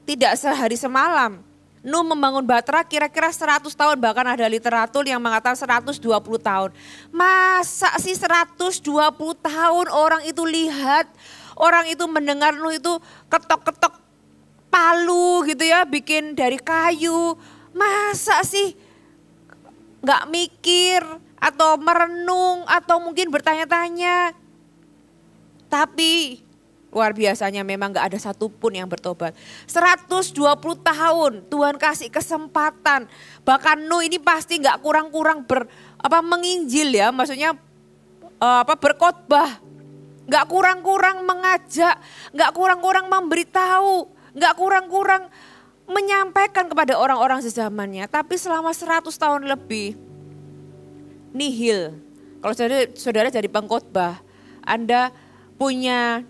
F: tidak sehari semalam. Nuh membangun Batra kira-kira 100 tahun, bahkan ada literatur yang mengatakan 120 tahun. Masa sih 120 tahun orang itu lihat, orang itu mendengar Nuh itu ketok-ketok palu gitu ya, bikin dari kayu. Masa sih gak mikir atau merenung atau mungkin bertanya-tanya. Tapi luar biasanya memang gak ada satupun yang bertobat. 120 tahun Tuhan kasih kesempatan. Bahkan Nuh ini pasti gak kurang-kurang menginjil ya. Maksudnya berkhotbah. Gak kurang-kurang mengajak. Gak kurang-kurang memberitahu. Gak kurang-kurang menyampaikan kepada orang-orang sezamannya. Tapi selama 100 tahun lebih nihil. Kalau saudara jadi pengkhotbah, Anda punya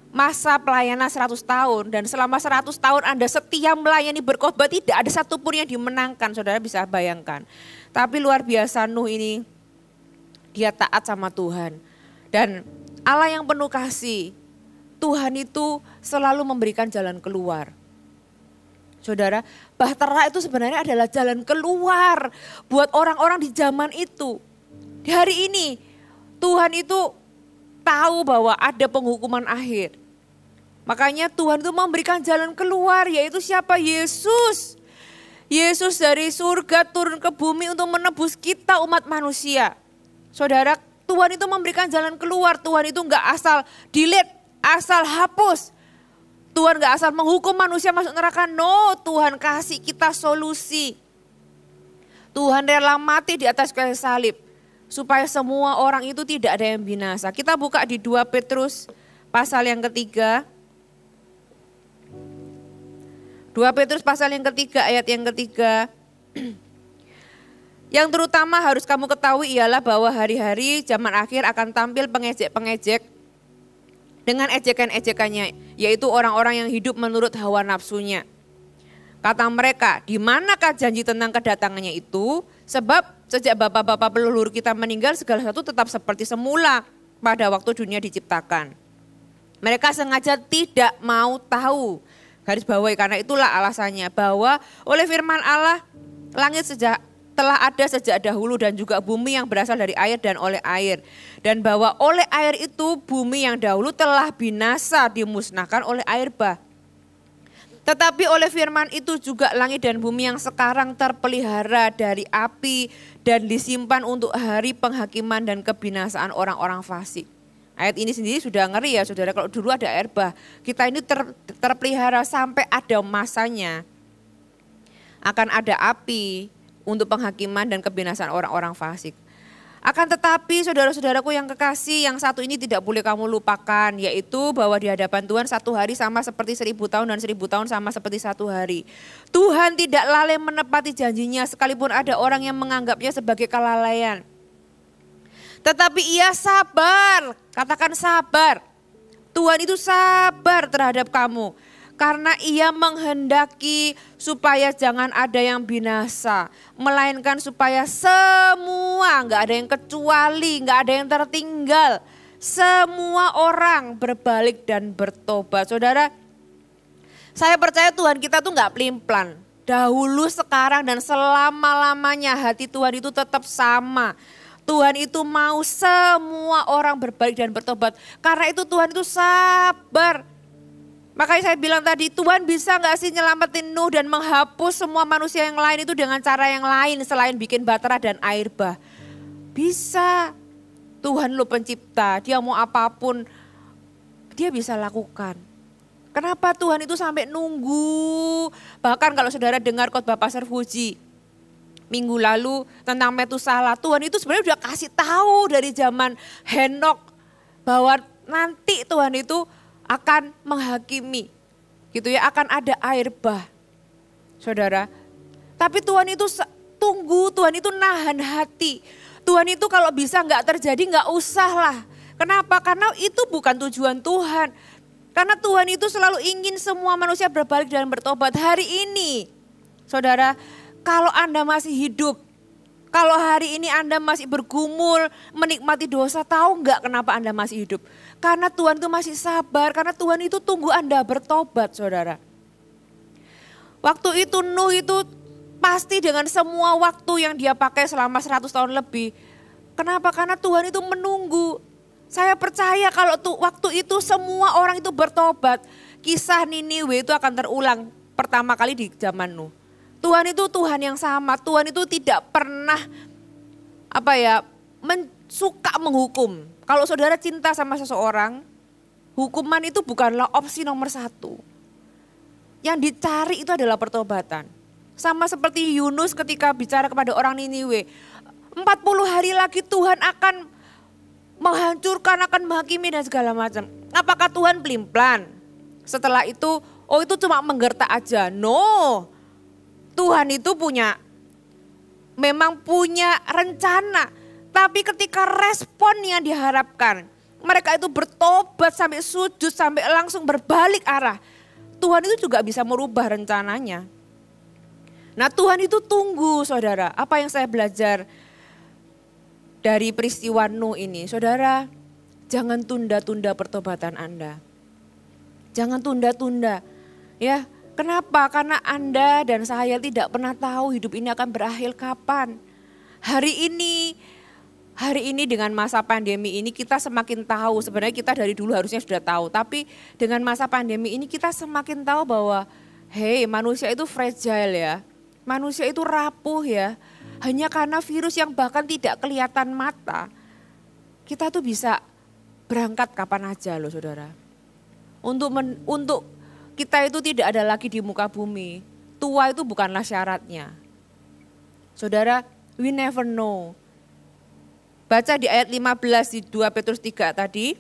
F: masa pelayanan 100 tahun dan selama 100 tahun Anda setia melayani berkhotbah, tidak ada satupun yang dimenangkan, saudara bisa bayangkan. Tapi luar biasa Nuh ini, dia taat sama Tuhan. Dan Allah yang penuh kasih, Tuhan itu selalu memberikan jalan keluar. Saudara, Bahtera itu sebenarnya adalah jalan keluar buat orang-orang di zaman itu. Di hari ini Tuhan itu tahu bahwa ada penghukuman akhir. Makanya Tuhan itu memberikan jalan keluar, yaitu siapa? Yesus. Yesus dari surga turun ke bumi untuk menebus kita umat manusia. Saudara, Tuhan itu memberikan jalan keluar. Tuhan itu enggak asal delete, asal hapus. Tuhan enggak asal menghukum manusia masuk neraka. No, Tuhan kasih kita solusi. Tuhan rela mati di atas kayu salib supaya semua orang itu tidak ada yang binasa. Kita buka di 2 Petrus pasal yang ketiga. 2 Petrus pasal yang ketiga ayat yang ketiga. Yang terutama harus kamu ketahui ialah bahwa hari-hari zaman akhir akan tampil pengejek-pengejek dengan ejekan-ejekannya, yaitu orang-orang yang hidup menurut hawa nafsunya. Kata mereka, di manakah janji tentang kedatangannya itu? Sebab sejak bapak-bapak leluhur kita meninggal, segala sesuatu tetap seperti semula pada waktu dunia diciptakan. Mereka sengaja tidak mau tahu. Garis bawahi, karena itulah alasannya bahwa oleh firman Allah langit telah ada sejak dahulu dan juga bumi yang berasal dari air dan oleh air. Dan bahwa oleh air itu bumi yang dahulu telah binasa dimusnahkan oleh air bah. Tetapi oleh firman itu juga langit dan bumi yang sekarang terpelihara dari api dan disimpan untuk hari penghakiman dan kebinasaan orang-orang fasik. Ayat ini sendiri sudah ngeri ya saudara, kalau dulu ada air bah, kita ini terpelihara sampai ada masanya. Akan ada api untuk penghakiman dan kebinasaan orang-orang fasik. Akan tetapi saudara-saudaraku yang kekasih, yang satu ini tidak boleh kamu lupakan, yaitu bahwa di hadapan Tuhan 1 hari sama seperti 1000 tahun dan 1000 tahun sama seperti 1 hari. Tuhan tidak lalai menepati janjinya sekalipun ada orang yang menganggapnya sebagai kelalaian. Tetapi ia sabar, katakan sabar. Tuhan itu sabar terhadap kamu. Karena ia menghendaki supaya jangan ada yang binasa. Melainkan supaya semua, gak ada yang kecuali, gak ada yang tertinggal. Semua orang berbalik dan bertobat. Saudara, saya percaya Tuhan kita tuh gak pelin-pelan. Dahulu, sekarang dan selama-lamanya hati Tuhan itu tetap sama. Tuhan itu mau semua orang berbalik dan bertobat. Karena itu Tuhan itu sabar. Makanya saya bilang tadi, Tuhan bisa gak sih nyelamatin Nuh dan menghapus semua manusia yang lain itu dengan cara yang lain selain bikin Bahtera dan air bah? Bisa. Tuhan lo pencipta, dia mau apapun dia bisa lakukan. Kenapa Tuhan itu sampai nunggu? Bahkan kalau saudara dengar khotbah Pastor Fuji minggu lalu tentang Metusala, Tuhan itu sebenarnya udah kasih tahu dari zaman Henok bahwa nanti Tuhan itu akan menghakimi, gitu ya, akan ada air bah. saudara. Tapi Tuhan itu tunggu, Tuhan itu nahan hati. Tuhan itu kalau bisa nggak terjadi nggak usah lah. Kenapa? Karena itu bukan tujuan Tuhan. Karena Tuhan itu selalu ingin semua manusia berbalik dan bertobat. Hari ini, saudara, kalau Anda masih hidup, kalau hari ini Anda masih bergumul, menikmati dosa, tahu nggak kenapa Anda masih hidup? Karena Tuhan itu masih sabar, karena Tuhan itu tunggu Anda bertobat, saudara. Waktu itu Nuh itu pasti dengan semua waktu yang dia pakai selama 100 tahun lebih. Kenapa? Karena Tuhan itu menunggu. Saya percaya kalau waktu itu semua orang itu bertobat, kisah Niniwe itu akan terulang pertama kali di zaman Nuh. Tuhan itu Tuhan yang sama, Tuhan itu tidak pernah suka menghukum. Kalau saudara cinta sama seseorang, hukuman itu bukanlah opsi nomor 1. Yang dicari itu adalah pertobatan. Sama seperti Yunus ketika bicara kepada orang Niniwe, 40 hari lagi Tuhan akan menghancurkan, akan menghakimi dan segala macam. Apakah Tuhan pelin-pelan? Setelah itu, itu cuma menggertak aja. No, Tuhan itu memang punya rencana. Tapi ketika respon yang diharapkan, mereka itu bertobat sampai sujud, sampai langsung berbalik arah. Tuhan itu juga bisa merubah rencananya. Nah Tuhan itu tunggu, saudara. Apa yang saya belajar dari peristiwa Nuh ini, saudara, jangan tunda-tunda pertobatan Anda. Jangan tunda-tunda. Ya, kenapa? Karena Anda dan saya tidak pernah tahu hidup ini akan berakhir kapan. Hari ini dengan masa pandemi ini kita semakin tahu, sebenarnya kita dari dulu harusnya sudah tahu. Tapi dengan masa pandemi ini kita semakin tahu bahwa manusia itu fragile ya. Manusia itu rapuh ya. Hanya karena virus yang bahkan tidak kelihatan mata, kita tuh bisa berangkat kapan aja loh saudara. Untuk kita itu tidak ada lagi di muka bumi, tua itu bukanlah syaratnya. Saudara, we never know. Baca di ayat 15 di 2 Petrus 3 tadi.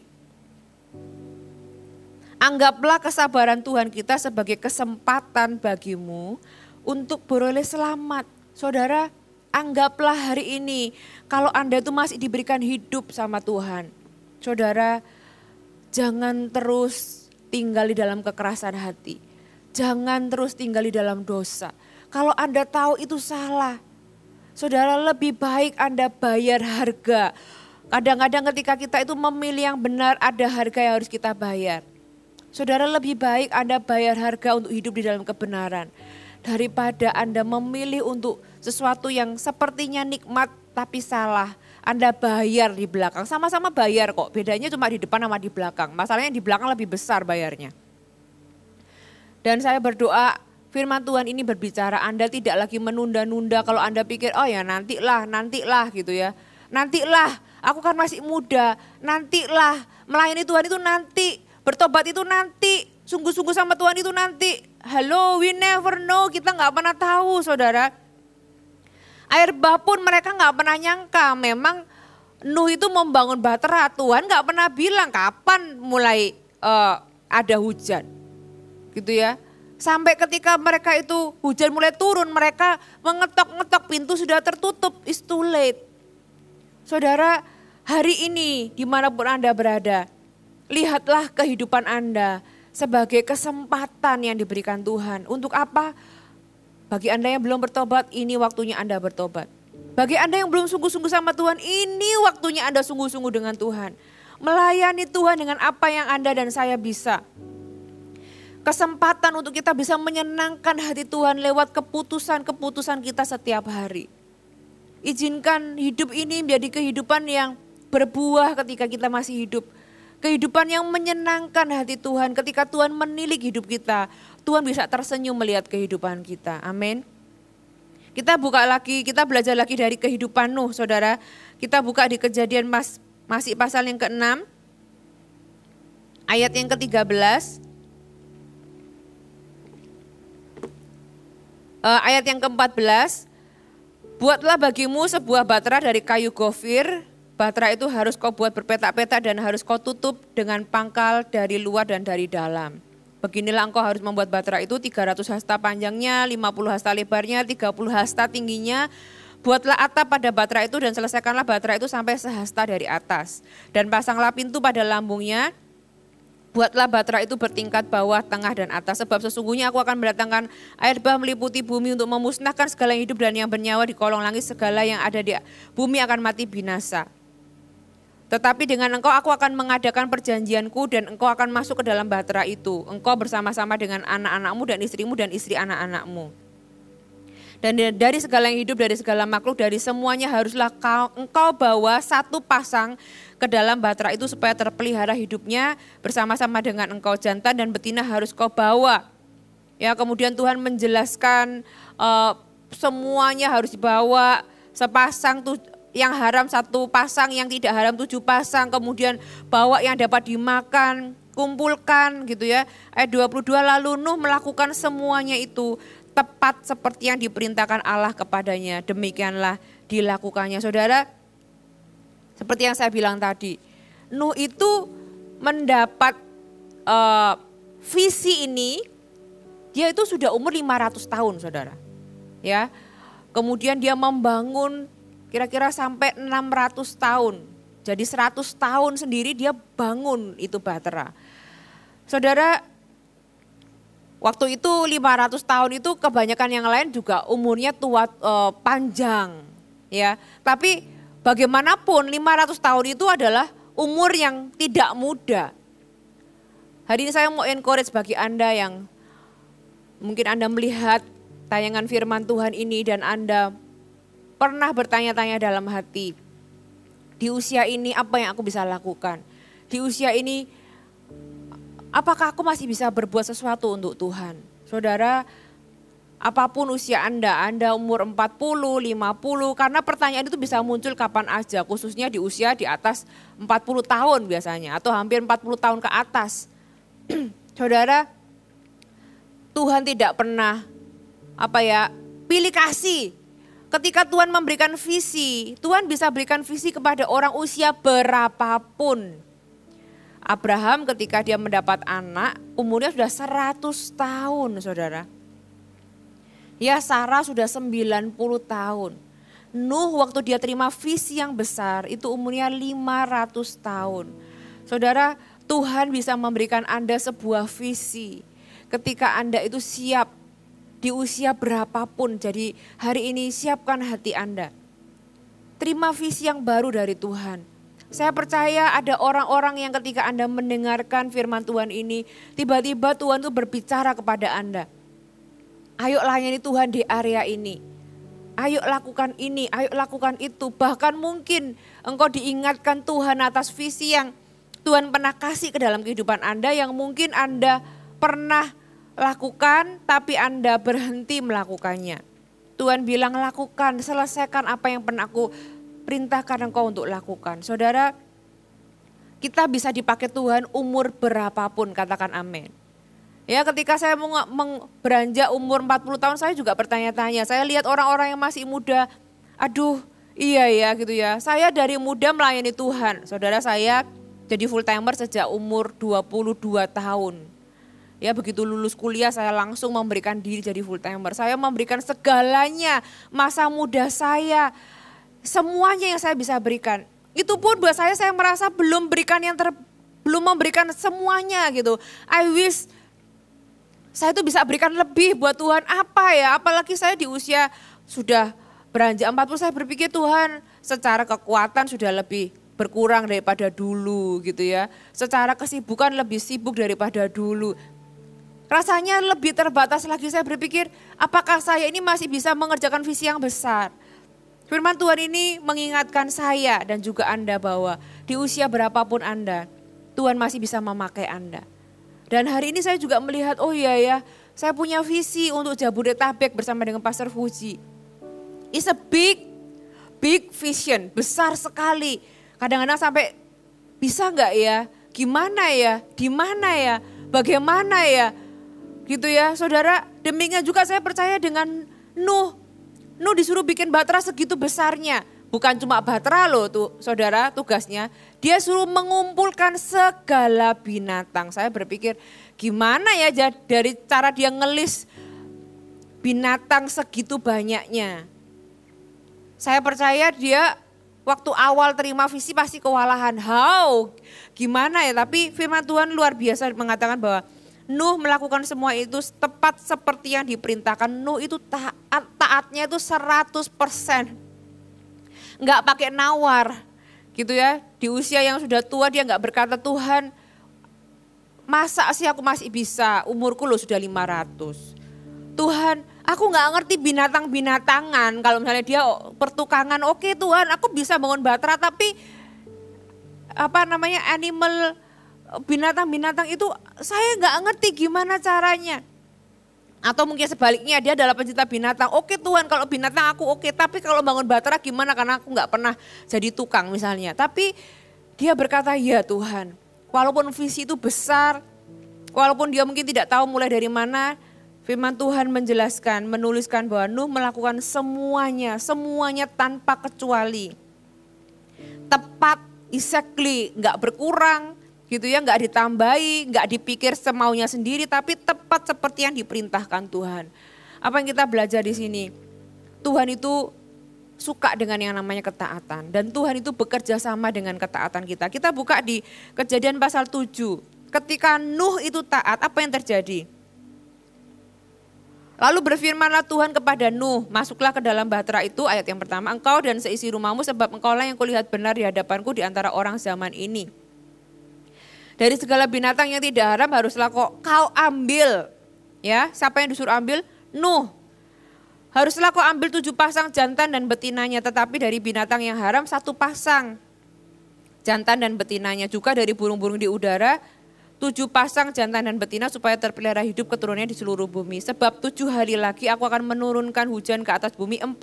F: Anggaplah kesabaran Tuhan kita sebagai kesempatan bagimu untuk beroleh selamat. Saudara, anggaplah hari ini kalau Anda itu masih diberikan hidup sama Tuhan. Saudara, jangan terus tinggal di dalam kekerasan hati. Jangan terus tinggal di dalam dosa. Kalau Anda tahu itu salah, saudara lebih baik Anda bayar harga. Kadang-kadang ketika kita itu memilih yang benar, ada harga yang harus kita bayar. Saudara lebih baik Anda bayar harga untuk hidup di dalam kebenaran. Daripada Anda memilih untuk sesuatu yang sepertinya nikmat tapi salah. Anda bayar di belakang, sama-sama bayar kok. Bedanya cuma di depan sama di belakang. Masalahnya di belakang lebih besar bayarnya. Dan saya berdoa firman Tuhan ini berbicara, Anda tidak lagi menunda-nunda. Kalau Anda pikir, oh ya nantilah gitu ya. Nantilah, aku kan masih muda. Nantilah, melayani Tuhan itu nanti. Bertobat itu nanti. Sungguh-sungguh sama Tuhan itu nanti. Halo, we never know, kita gak pernah tahu saudara. Air bah pun mereka gak pernah nyangka, memang Nuh itu membangun bahtera, Tuhan gak pernah bilang kapan mulai ada hujan. Gitu ya. Sampai ketika mereka itu hujan mulai turun, mereka mengetok-ngetok, pintu sudah tertutup, it's too late. Saudara, hari ini dimanapun Anda berada, lihatlah kehidupan Anda sebagai kesempatan yang diberikan Tuhan. Untuk apa? Bagi Anda yang belum bertobat, ini waktunya Anda bertobat. Bagi Anda yang belum sungguh-sungguh sama Tuhan, ini waktunya Anda sungguh-sungguh dengan Tuhan. Melayani Tuhan dengan apa yang Anda dan saya bisa. Kesempatan untuk kita bisa menyenangkan hati Tuhan lewat keputusan-keputusan kita setiap hari. Izinkan hidup ini menjadi kehidupan yang berbuah ketika kita masih hidup. Kehidupan yang menyenangkan hati Tuhan ketika Tuhan menilik hidup kita. Tuhan bisa tersenyum melihat kehidupan kita. Amin. Kita buka lagi, kita belajar lagi dari kehidupan Nuh saudara. Kita buka di Kejadian masih pasal yang ke-6. Ayat yang ke-13. Ayat yang ke-14. Buatlah bagimu sebuah bahtera dari kayu gofir. Bahtera itu harus kau buat berpetak-petak dan harus kau tutup dengan pangkal dari luar dan dari dalam. Beginilah engkau harus membuat batra itu 300 hasta panjangnya, 50 hasta lebarnya, 30 hasta tingginya. Buatlah atap pada batra itu dan selesaikanlah batra itu sampai sehasta dari atas. Dan pasanglah pintu pada lambungnya. Buatlah batra itu bertingkat bawah, tengah, dan atas. Sebab sesungguhnya aku akan mendatangkan air bah meliputi bumi untuk memusnahkan segala yang hidup dan yang bernyawa di kolong langit. Segala yang ada di bumi akan mati binasa. Tetapi dengan engkau aku akan mengadakan perjanjianku dan engkau akan masuk ke dalam batra itu. Engkau bersama-sama dengan anak-anakmu dan istrimu dan istri anak-anakmu. Dan dari segala yang hidup, dari segala makhluk, dari semuanya haruslah engkau bawa satu pasang ke dalam batra itu supaya terpelihara hidupnya bersama-sama dengan engkau. Jantan dan betina harus kau bawa. Ya, kemudian Tuhan menjelaskan semuanya harus dibawa sepasang yang haram satu pasang, yang tidak haram 7 pasang, kemudian bawa yang dapat dimakan, kumpulkan gitu ya. Ayat 22, lalu Nuh melakukan semuanya itu tepat seperti yang diperintahkan Allah kepadanya. Demikianlah dilakukannya. Saudara, seperti yang saya bilang tadi, Nuh itu mendapat visi ini, dia itu sudah umur 500 tahun saudara. Ya, kemudian dia membangun kira-kira sampai 600 tahun. Jadi 100 tahun sendiri dia bangun itu batra. Saudara, waktu itu 500 tahun itu kebanyakan yang lain juga umurnya tua panjang. Ya, tapi bagaimanapun 500 tahun itu adalah umur yang tidak muda. Hari ini saya mau encourage bagi Anda yang mungkin Anda melihat tayangan firman Tuhan ini dan Anda pernah bertanya-tanya dalam hati, di usia ini apa yang aku bisa lakukan? Di usia ini apakah aku masih bisa berbuat sesuatu untuk Tuhan? Saudara, apapun usia Anda umur 40, 50, karena pertanyaan itu bisa muncul kapan aja, khususnya di usia di atas 40 tahun biasanya, atau hampir 40 tahun ke atas. Saudara, Tuhan tidak pernah pilih kasih. Ketika Tuhan memberikan visi, Tuhan bisa berikan visi kepada orang usia berapapun. Abraham ketika dia mendapat anak, umurnya sudah 100 tahun saudara. Ya, Sarah sudah 90 tahun. Nuh waktu dia terima visi yang besar, itu umurnya 500 tahun. Saudara, Tuhan bisa memberikan Anda sebuah visi. Ketika Anda itu siap, di usia berapapun, jadi hari ini siapkan hati Anda. Terima visi yang baru dari Tuhan. Saya percaya ada orang-orang yang ketika Anda mendengarkan firman Tuhan ini, tiba-tiba Tuhan itu berbicara kepada Anda. Ayo layani Tuhan di area ini. Ayo lakukan ini, ayo lakukan itu. Bahkan mungkin engkau diingatkan Tuhan atas visi yang Tuhan pernah kasih ke dalam kehidupan Anda, yang mungkin Anda pernah lakukan tapi Anda berhenti melakukannya. Tuhan bilang lakukan, selesaikan apa yang pernah aku perintahkan engkau untuk lakukan. Saudara, kita bisa dipakai Tuhan umur berapapun, katakan amin. Ya, ketika saya beranjak umur 40 tahun saya juga bertanya-tanya. Saya lihat orang-orang yang masih muda, aduh iya ya gitu ya. Saya dari muda melayani Tuhan. Saudara, saya jadi full timer sejak umur 22 tahun. Ya, begitu lulus kuliah saya langsung memberikan diri jadi full timer. Saya memberikan segalanya, masa muda saya, semuanya yang saya bisa berikan. Itu pun buat saya merasa belum memberikan semuanya gitu. I wish saya itu bisa berikan lebih buat Tuhan. Apa ya, apalagi saya di usia sudah beranjak 40, saya berpikir Tuhan secara kekuatan sudah lebih berkurang daripada dulu gitu ya. Secara kesibukan lebih sibuk daripada dulu. Rasanya lebih terbatas lagi, saya berpikir apakah saya ini masih bisa mengerjakan visi yang besar. Firman Tuhan ini mengingatkan saya dan juga Anda bahwa di usia berapapun Anda, Tuhan masih bisa memakai Anda. Dan hari ini saya juga melihat, oh iya ya, saya punya visi untuk Jabodetabek bersama dengan Pastor Fuji. It's a big vision, besar sekali. Kadang-kadang sampai bisa nggak ya, gimana ya, di mana ya, bagaimana ya. Gitu ya saudara, demikian juga saya percaya dengan Nuh. Nuh disuruh bikin batra segitu besarnya. Bukan cuma bahtera loh tuh saudara tugasnya. Dia suruh mengumpulkan segala binatang. Saya berpikir gimana ya dari cara dia ngelis binatang segitu banyaknya. Saya percaya dia waktu awal terima visi pasti kewalahan. Gimana ya, tapi firman Tuhan luar biasa mengatakan bahwa Nuh melakukan semua itu tepat seperti yang diperintahkan. Nuh itu taatnya itu 100%. Enggak pakai nawar gitu ya. Di usia yang sudah tua dia enggak berkata, Tuhan masa sih aku masih bisa, umurku loh sudah 500. Tuhan aku enggak ngerti binatang-binatangan. Kalau misalnya dia pertukangan, oke Tuhan aku bisa bangun bahtera, tapi animal binatang-binatang itu saya enggak ngerti gimana caranya. Atau mungkin sebaliknya dia adalah pencinta binatang. Oke Tuhan kalau binatang aku oke, tapi kalau bangun bahtera gimana, karena aku nggak pernah jadi tukang misalnya. Tapi dia berkata ya Tuhan, walaupun visi itu besar, walaupun dia mungkin tidak tahu mulai dari mana, firman Tuhan menjelaskan, menuliskan bahwa Nuh melakukan semuanya tanpa kecuali. Tepat, exactly, nggak berkurang. Gitu ya, nggak ditambahi, nggak dipikir semaunya sendiri, tapi tepat seperti yang diperintahkan Tuhan. Apa yang kita belajar di sini? Tuhan itu suka dengan yang namanya ketaatan, dan Tuhan itu bekerja sama dengan ketaatan kita. Kita buka di Kejadian pasal 7. Ketika Nuh itu taat, apa yang terjadi? Lalu berfirmanlah Tuhan kepada Nuh, masuklah ke dalam bahtera itu, ayat yang pertama, engkau dan seisi rumahmu, sebab engkaulah yang kulihat benar di hadapanku di antara orang zaman ini. Dari segala binatang yang tidak haram haruslah kau ambil. Ya, siapa yang disuruh ambil? Nuh. Haruslah kau ambil 7 pasang jantan dan betinanya, tetapi dari binatang yang haram 1 pasang jantan dan betinanya. Juga dari burung-burung di udara 7 pasang jantan dan betina supaya terpelihara hidup keturunannya di seluruh bumi. Sebab 7 hari lagi aku akan menurunkan hujan ke atas bumi 40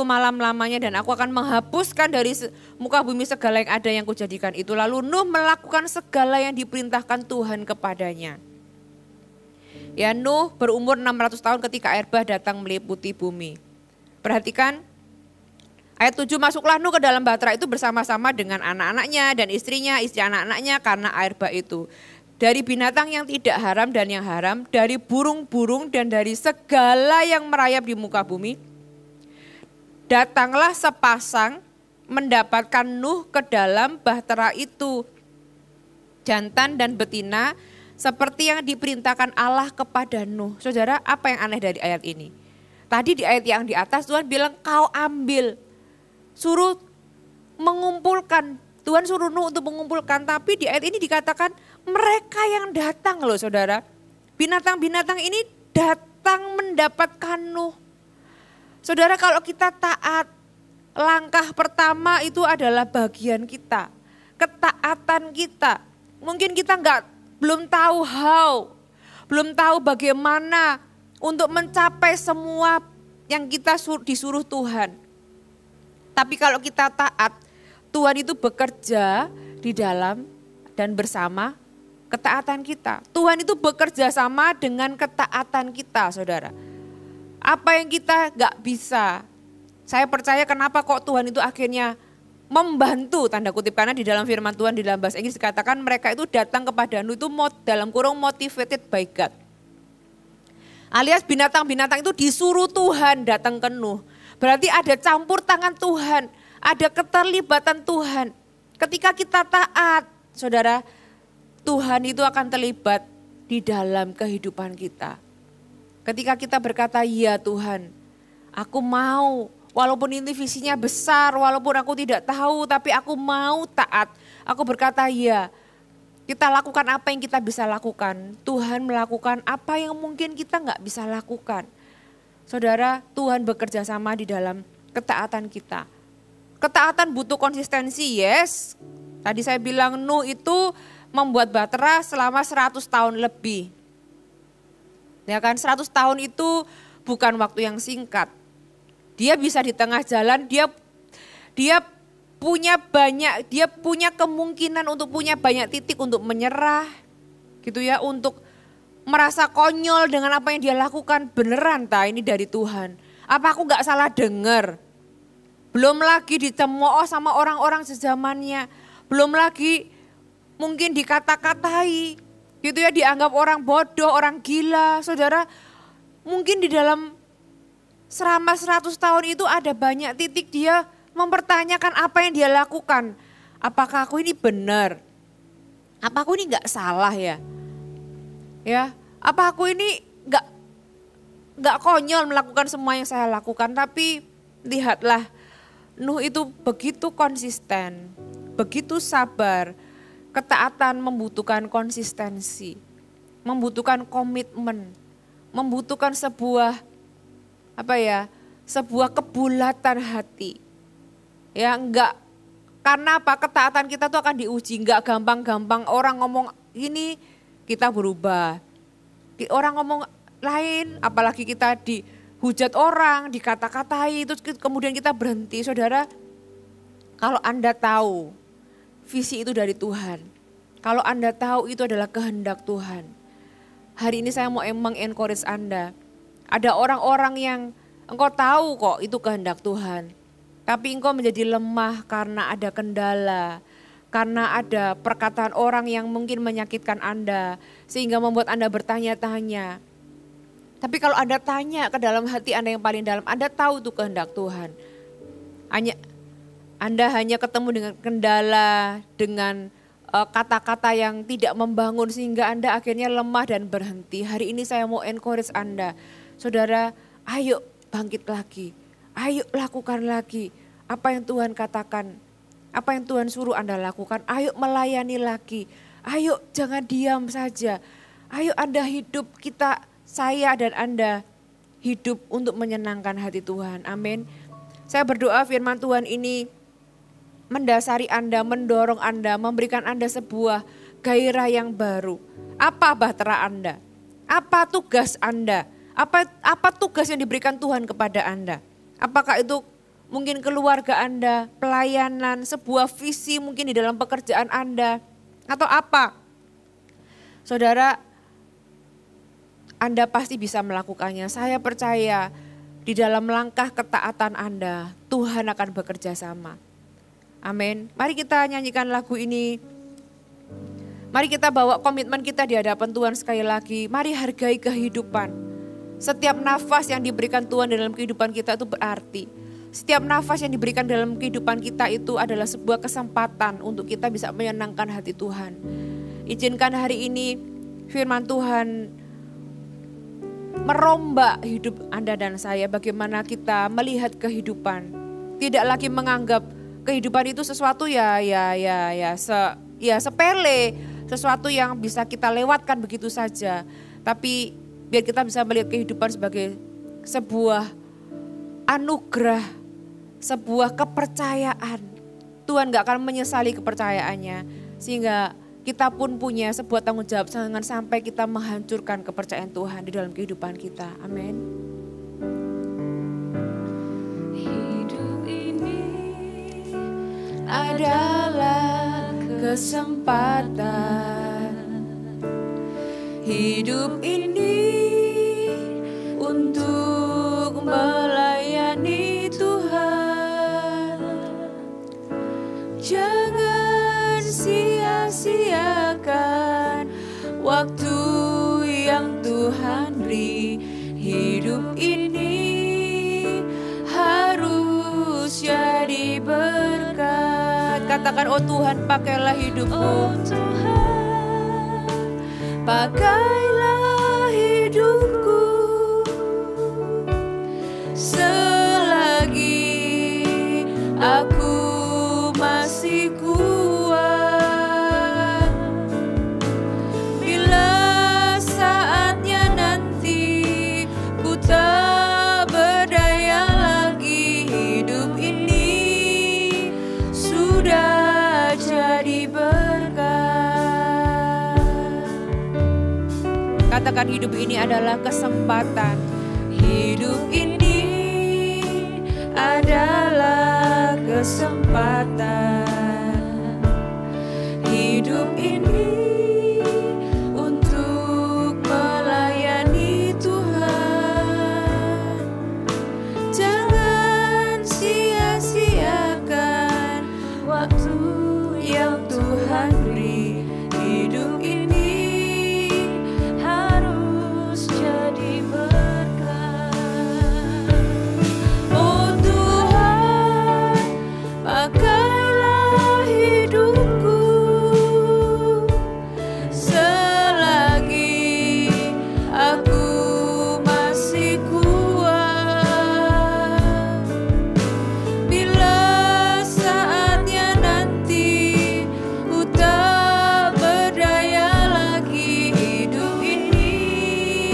F: malam lamanya, dan aku akan menghapuskan dari muka bumi segala yang ada yang kujadikan itu. Lalu Nuh melakukan segala yang diperintahkan Tuhan kepadanya. Ya, Nuh berumur 600 tahun ketika air bah datang meliputi bumi. Perhatikan ayat 7, masuklah Nuh ke dalam bahtera itu bersama-sama dengan anak-anaknya dan istrinya, istri anak-anaknya karena air bah itu. Dari binatang yang tidak haram dan yang haram, dari burung-burung dan dari segala yang merayap di muka bumi. Datanglah sepasang mendapatkan Nuh ke dalam bahtera itu, jantan dan betina, seperti yang diperintahkan Allah kepada Nuh. Saudara, apa yang aneh dari ayat ini? Tadi di ayat yang di atas Tuhan bilang kau ambil, suruh mengumpulkan. Tuhan suruh Nuh untuk mengumpulkan, tapi di ayat ini dikatakan mereka yang datang loh saudara. Binatang-binatang ini datang mendapatkan Nuh. Saudara, kalau kita taat, langkah pertama itu adalah bagian kita, ketaatan kita. Mungkin kita belum tahu belum tahu bagaimana untuk mencapai semua yang kita disuruh Tuhan. Tapi kalau kita taat, Tuhan itu bekerja di dalam dan bersama ketaatan kita. Tuhan itu bekerja sama dengan ketaatan kita, saudara. Apa yang kita gak bisa, saya percaya kenapa kok Tuhan itu akhirnya membantu, tanda kutip, karena di dalam firman Tuhan di dalam bahasa Inggris dikatakan mereka itu datang kepada Nuh itu dalam kurung motivated by God. Alias binatang-binatang itu disuruh Tuhan datang ke Nuh. Berarti ada campur tangan Tuhan, ada keterlibatan Tuhan. Ketika kita taat, saudara, Tuhan itu akan terlibat di dalam kehidupan kita. Ketika kita berkata, ya Tuhan, aku mau, walaupun ini visinya besar, walaupun aku tidak tahu, tapi aku mau taat. Aku berkata, ya, kita lakukan apa yang kita bisa lakukan. Tuhan melakukan apa yang mungkin kita nggak bisa lakukan. Saudara, Tuhan bekerja sama di dalam ketaatan kita. Ketaatan butuh konsistensi, yes. Tadi saya bilang Nuh itu membuat bahtera selama 100 tahun lebih. Ya kan, 100 tahun itu bukan waktu yang singkat. Dia bisa di tengah jalan, dia punya kemungkinan untuk punya banyak titik untuk menyerah. Gitu ya, untuk merasa konyol dengan apa yang dia lakukan. Beneran ini dari Tuhan. Apa aku gak salah dengar? Belum lagi dicemooh sama orang-orang sezamannya. Belum lagi mungkin dikata-katai. Gitu ya, dianggap orang bodoh, orang gila. Saudara, mungkin di dalam selama 100 tahun itu ada banyak titik dia mempertanyakan apa yang dia lakukan. Apakah aku ini benar? Apa aku ini gak salah ya? Ya, apa aku ini gak konyol melakukan semua yang saya lakukan? Tapi lihatlah, Nuh itu begitu konsisten, begitu sabar. Ketaatan membutuhkan konsistensi, membutuhkan komitmen, membutuhkan sebuah sebuah kebulatan hati. Ya, enggak, karena apa? Ketaatan kita tuh akan diuji, enggak gampang-gampang orang ngomong ini kita berubah. Orang ngomong lain, apalagi kita dihujat orang, dikata-katai, itu kemudian kita berhenti. Saudara, kalau Anda tahu visi itu dari Tuhan, kalau Anda tahu itu adalah kehendak Tuhan, hari ini saya mau encourage Anda. Ada orang-orang yang engkau tahu kok itu kehendak Tuhan, tapi engkau menjadi lemah karena ada kendala, karena ada perkataan orang yang mungkin menyakitkan Anda, sehingga membuat Anda bertanya-tanya. Tapi kalau Anda tanya ke dalam hati Anda yang paling dalam, Anda tahu itu kehendak Tuhan. Anda hanya ketemu dengan kendala, dengan kata-kata yang tidak membangun sehingga Anda akhirnya lemah dan berhenti. Hari ini saya mau encourage Anda. Saudara, ayo bangkit lagi. Ayo lakukan lagi apa yang Tuhan katakan. Apa yang Tuhan suruh Anda lakukan. Ayo melayani lagi. Ayo jangan diam saja. Ayo Anda hidup, saya dan Anda hidup untuk menyenangkan hati Tuhan. Amin. Saya berdoa firman Tuhan ini mendasari Anda, mendorong Anda, memberikan Anda sebuah gairah yang baru. Apa bahtera Anda? Apa tugas Anda? Apa tugas yang diberikan Tuhan kepada Anda? Apakah itu mungkin keluarga Anda, pelayanan, sebuah visi mungkin di dalam pekerjaan Anda, atau apa? Saudara, Anda pasti bisa melakukannya. Saya percaya di dalam langkah ketaatan Anda, Tuhan akan bekerja sama. Amin. Mari kita nyanyikan lagu ini. Mari kita bawa komitmen kita di hadapan Tuhan sekali lagi. Mari hargai kehidupan. Setiap nafas yang diberikan Tuhan dalam kehidupan kita itu berarti. Setiap nafas yang diberikan dalam kehidupan kita itu adalah sebuah kesempatan untuk kita bisa menyenangkan hati Tuhan. Izinkan hari ini firman Tuhan merombak hidup Anda dan saya. Bagaimana kita melihat kehidupan. Tidak lagi menganggap kehidupan itu sesuatu sepele, sesuatu yang bisa kita lewatkan begitu saja. Tapi biar kita bisa melihat kehidupan sebagai sebuah anugerah, sebuah kepercayaan. Tuhan gak akan menyesali kepercayaannya, sehingga kita pun punya sebuah tanggung jawab, jangan sampai kita menghancurkan kepercayaan Tuhan di dalam kehidupan kita. Amin. Adalah kesempatan hidup ini untuk melayani Tuhan. Jangan sia-siakan waktu yang Tuhan beri. Hidup ini harus jadi berkat. Katakan, oh Tuhan, pakailah hidupku. Oh Tuhan, pakailah hidupku selagi aku masih kuat. Bila saatnya nanti ku tak berdaya lagi, hidup ini sudah jadi berkat. Katakan, hidup ini adalah kesempatan. Hidup ini adalah kesempatan. Hidup ini untuk melayani Tuhan. waktu yang Tuhan beri, hidup ini harus jadi berkat. Oh Tuhan, pakailah hidupku selagi aku masih kuat. Bila saatnya nanti ku tak berdaya lagi, hidup ini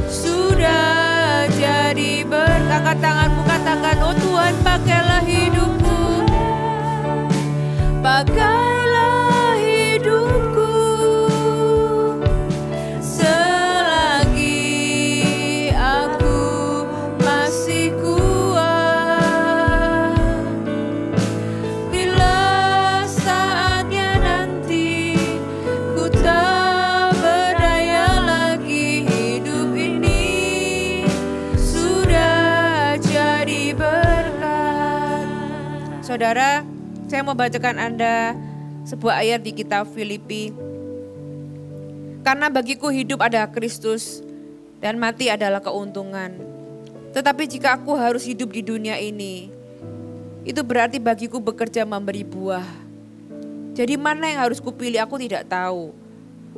F: sudah jadi berkat. Angkat tanganmu, katakan, oh Tuhan, pakailah hidupku, pakailah hidupku selagi aku masih kuat. Bila saatnya nanti ku tak berdaya lagi, hidup ini sudah jadi berkat. Saudara, saya mau bacakan Anda sebuah ayat di kitab Filipi. Karena bagiku hidup adalah Kristus dan mati adalah keuntungan. Tetapi jika aku harus hidup di dunia ini, itu berarti bagiku bekerja memberi buah. Jadi mana yang harus kupilih aku tidak tahu.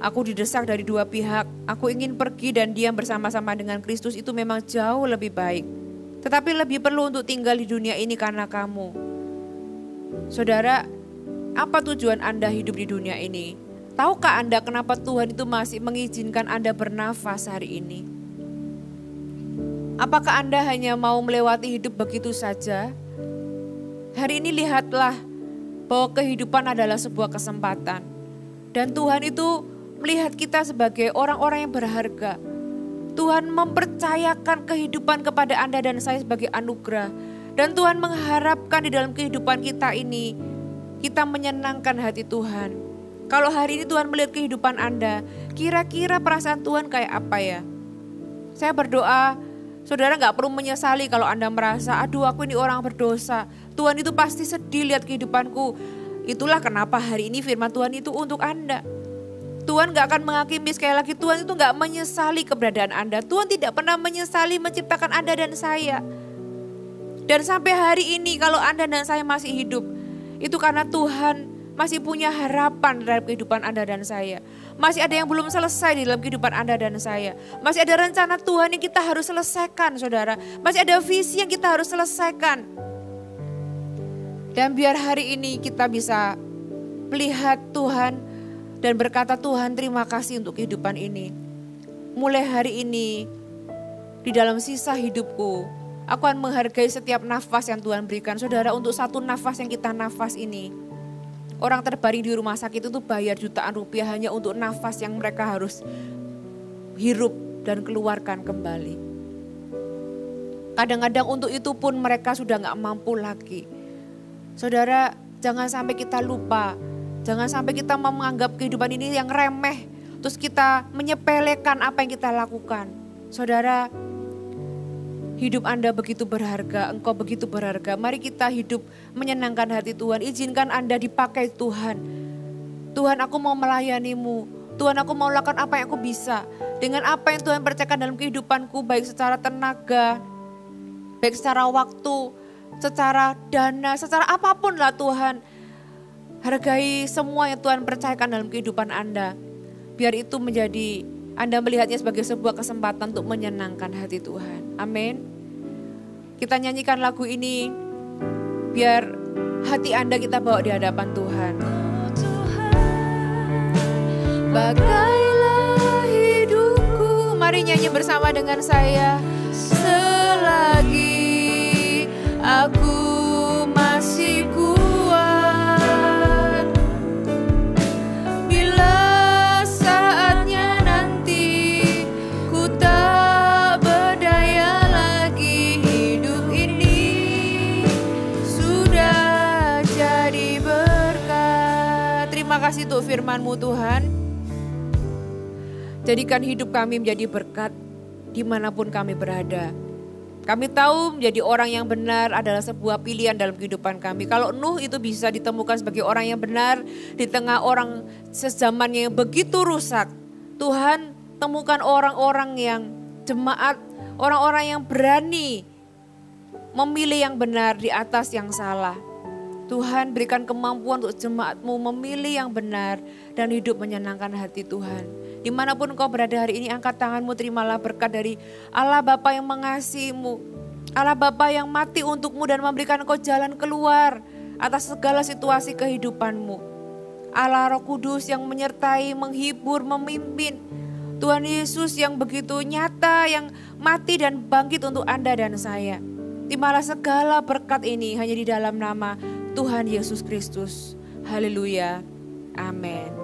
F: Aku didesak dari dua pihak. Aku ingin pergi dan diam bersama-sama dengan Kristus, itu memang jauh lebih baik. Tetapi lebih perlu untuk tinggal di dunia ini karena kamu. Saudara, apa tujuan Anda hidup di dunia ini? Tahukah Anda kenapa Tuhan itu masih mengizinkan Anda bernafas hari ini? Apakah Anda hanya mau melewati hidup begitu saja? Hari ini lihatlah bahwa kehidupan adalah sebuah kesempatan. Dan Tuhan itu melihat kita sebagai orang-orang yang berharga. Tuhan mempercayakan kehidupan kepada Anda dan saya sebagai anugerah. Dan Tuhan mengharapkan di dalam kehidupan kita ini, kita menyenangkan hati Tuhan. Kalau hari ini Tuhan melihat kehidupan Anda, kira-kira perasaan Tuhan kayak apa ya? Saya berdoa, saudara gak perlu menyesali kalau Anda merasa, aduh aku ini orang berdosa. Tuhan itu pasti sedih lihat kehidupanku. Itulah kenapa hari ini firman Tuhan itu untuk Anda. Tuhan gak akan menghakimi, sekali lagi Tuhan itu gak menyesali keberadaan Anda. Tuhan tidak pernah menyesali menciptakan Anda dan saya. Dan sampai hari ini kalau Anda dan saya masih hidup, itu karena Tuhan masih punya harapan dalam kehidupan Anda dan saya. Masih ada yang belum selesai di dalam kehidupan Anda dan saya. Masih ada rencana Tuhan yang kita harus selesaikan, saudara. Masih ada visi yang kita harus selesaikan. Dan biar hari ini kita bisa melihat Tuhan dan berkata, Tuhan terima kasih untuk kehidupan ini. Mulai hari ini, di dalam sisa hidupku, aku akan menghargai setiap nafas yang Tuhan berikan. Saudara, untuk satu nafas yang kita nafas ini, orang terbaring di rumah sakit itu bayar jutaan rupiah hanya untuk nafas yang mereka harus hirup dan keluarkan kembali. Kadang-kadang untuk itu pun mereka sudah gak mampu lagi. Saudara, jangan sampai kita lupa. Jangan sampai kita menganggap kehidupan ini yang remeh. Terus kita menyepelekan apa yang kita lakukan. Saudara, hidup Anda begitu berharga, engkau begitu berharga. Mari kita hidup menyenangkan hati Tuhan. Izinkan Anda dipakai Tuhan. Tuhan, aku mau melayanimu. Tuhan, aku mau lakukan apa yang aku bisa. Dengan apa yang Tuhan percayakan dalam kehidupanku, baik secara tenaga, baik secara waktu, secara dana, secara apapun lah Tuhan. Hargai semua yang Tuhan percayakan dalam kehidupan Anda. Biar itu menjadi, Anda melihatnya sebagai sebuah kesempatan untuk menyenangkan hati Tuhan. Amin. Kita nyanyikan lagu ini, biar hati Anda kita bawa di hadapan Tuhan. Pakailah hidupku. Mari nyanyi bersama dengan saya. Selagi aku masih kuat, bila saatnya nanti ku tak berdaya lagi, hidup ini sudah jadi berkat. Terima kasih untuk firman-Mu Tuhan. Jadikan hidup kami menjadi berkat dimanapun kami berada. Kami tahu menjadi orang yang benar adalah sebuah pilihan dalam kehidupan kami. Kalau Nuh itu bisa ditemukan sebagai orang yang benar di tengah orang sezamannya yang begitu rusak. Tuhan, temukan orang-orang yang jemaat, orang-orang yang berani memilih yang benar di atas yang salah. Tuhan, berikan kemampuan untuk jemaat-Mu memilih yang benar dan hidup menyenangkan hati Tuhan. Dimanapun Engkau berada hari ini, angkat tangan-Mu, terimalah berkat dari Allah Bapa yang mengasihi-Mu. Allah Bapa yang mati untuk-Mu dan memberikan Engkau jalan keluar atas segala situasi kehidupan-Mu. Allah Roh Kudus yang menyertai, menghibur, memimpin. Tuhan Yesus yang begitu nyata, yang mati dan bangkit untuk Anda dan saya. Terimalah segala berkat ini hanya di dalam nama Tuhan Yesus Kristus. Haleluya. Amin.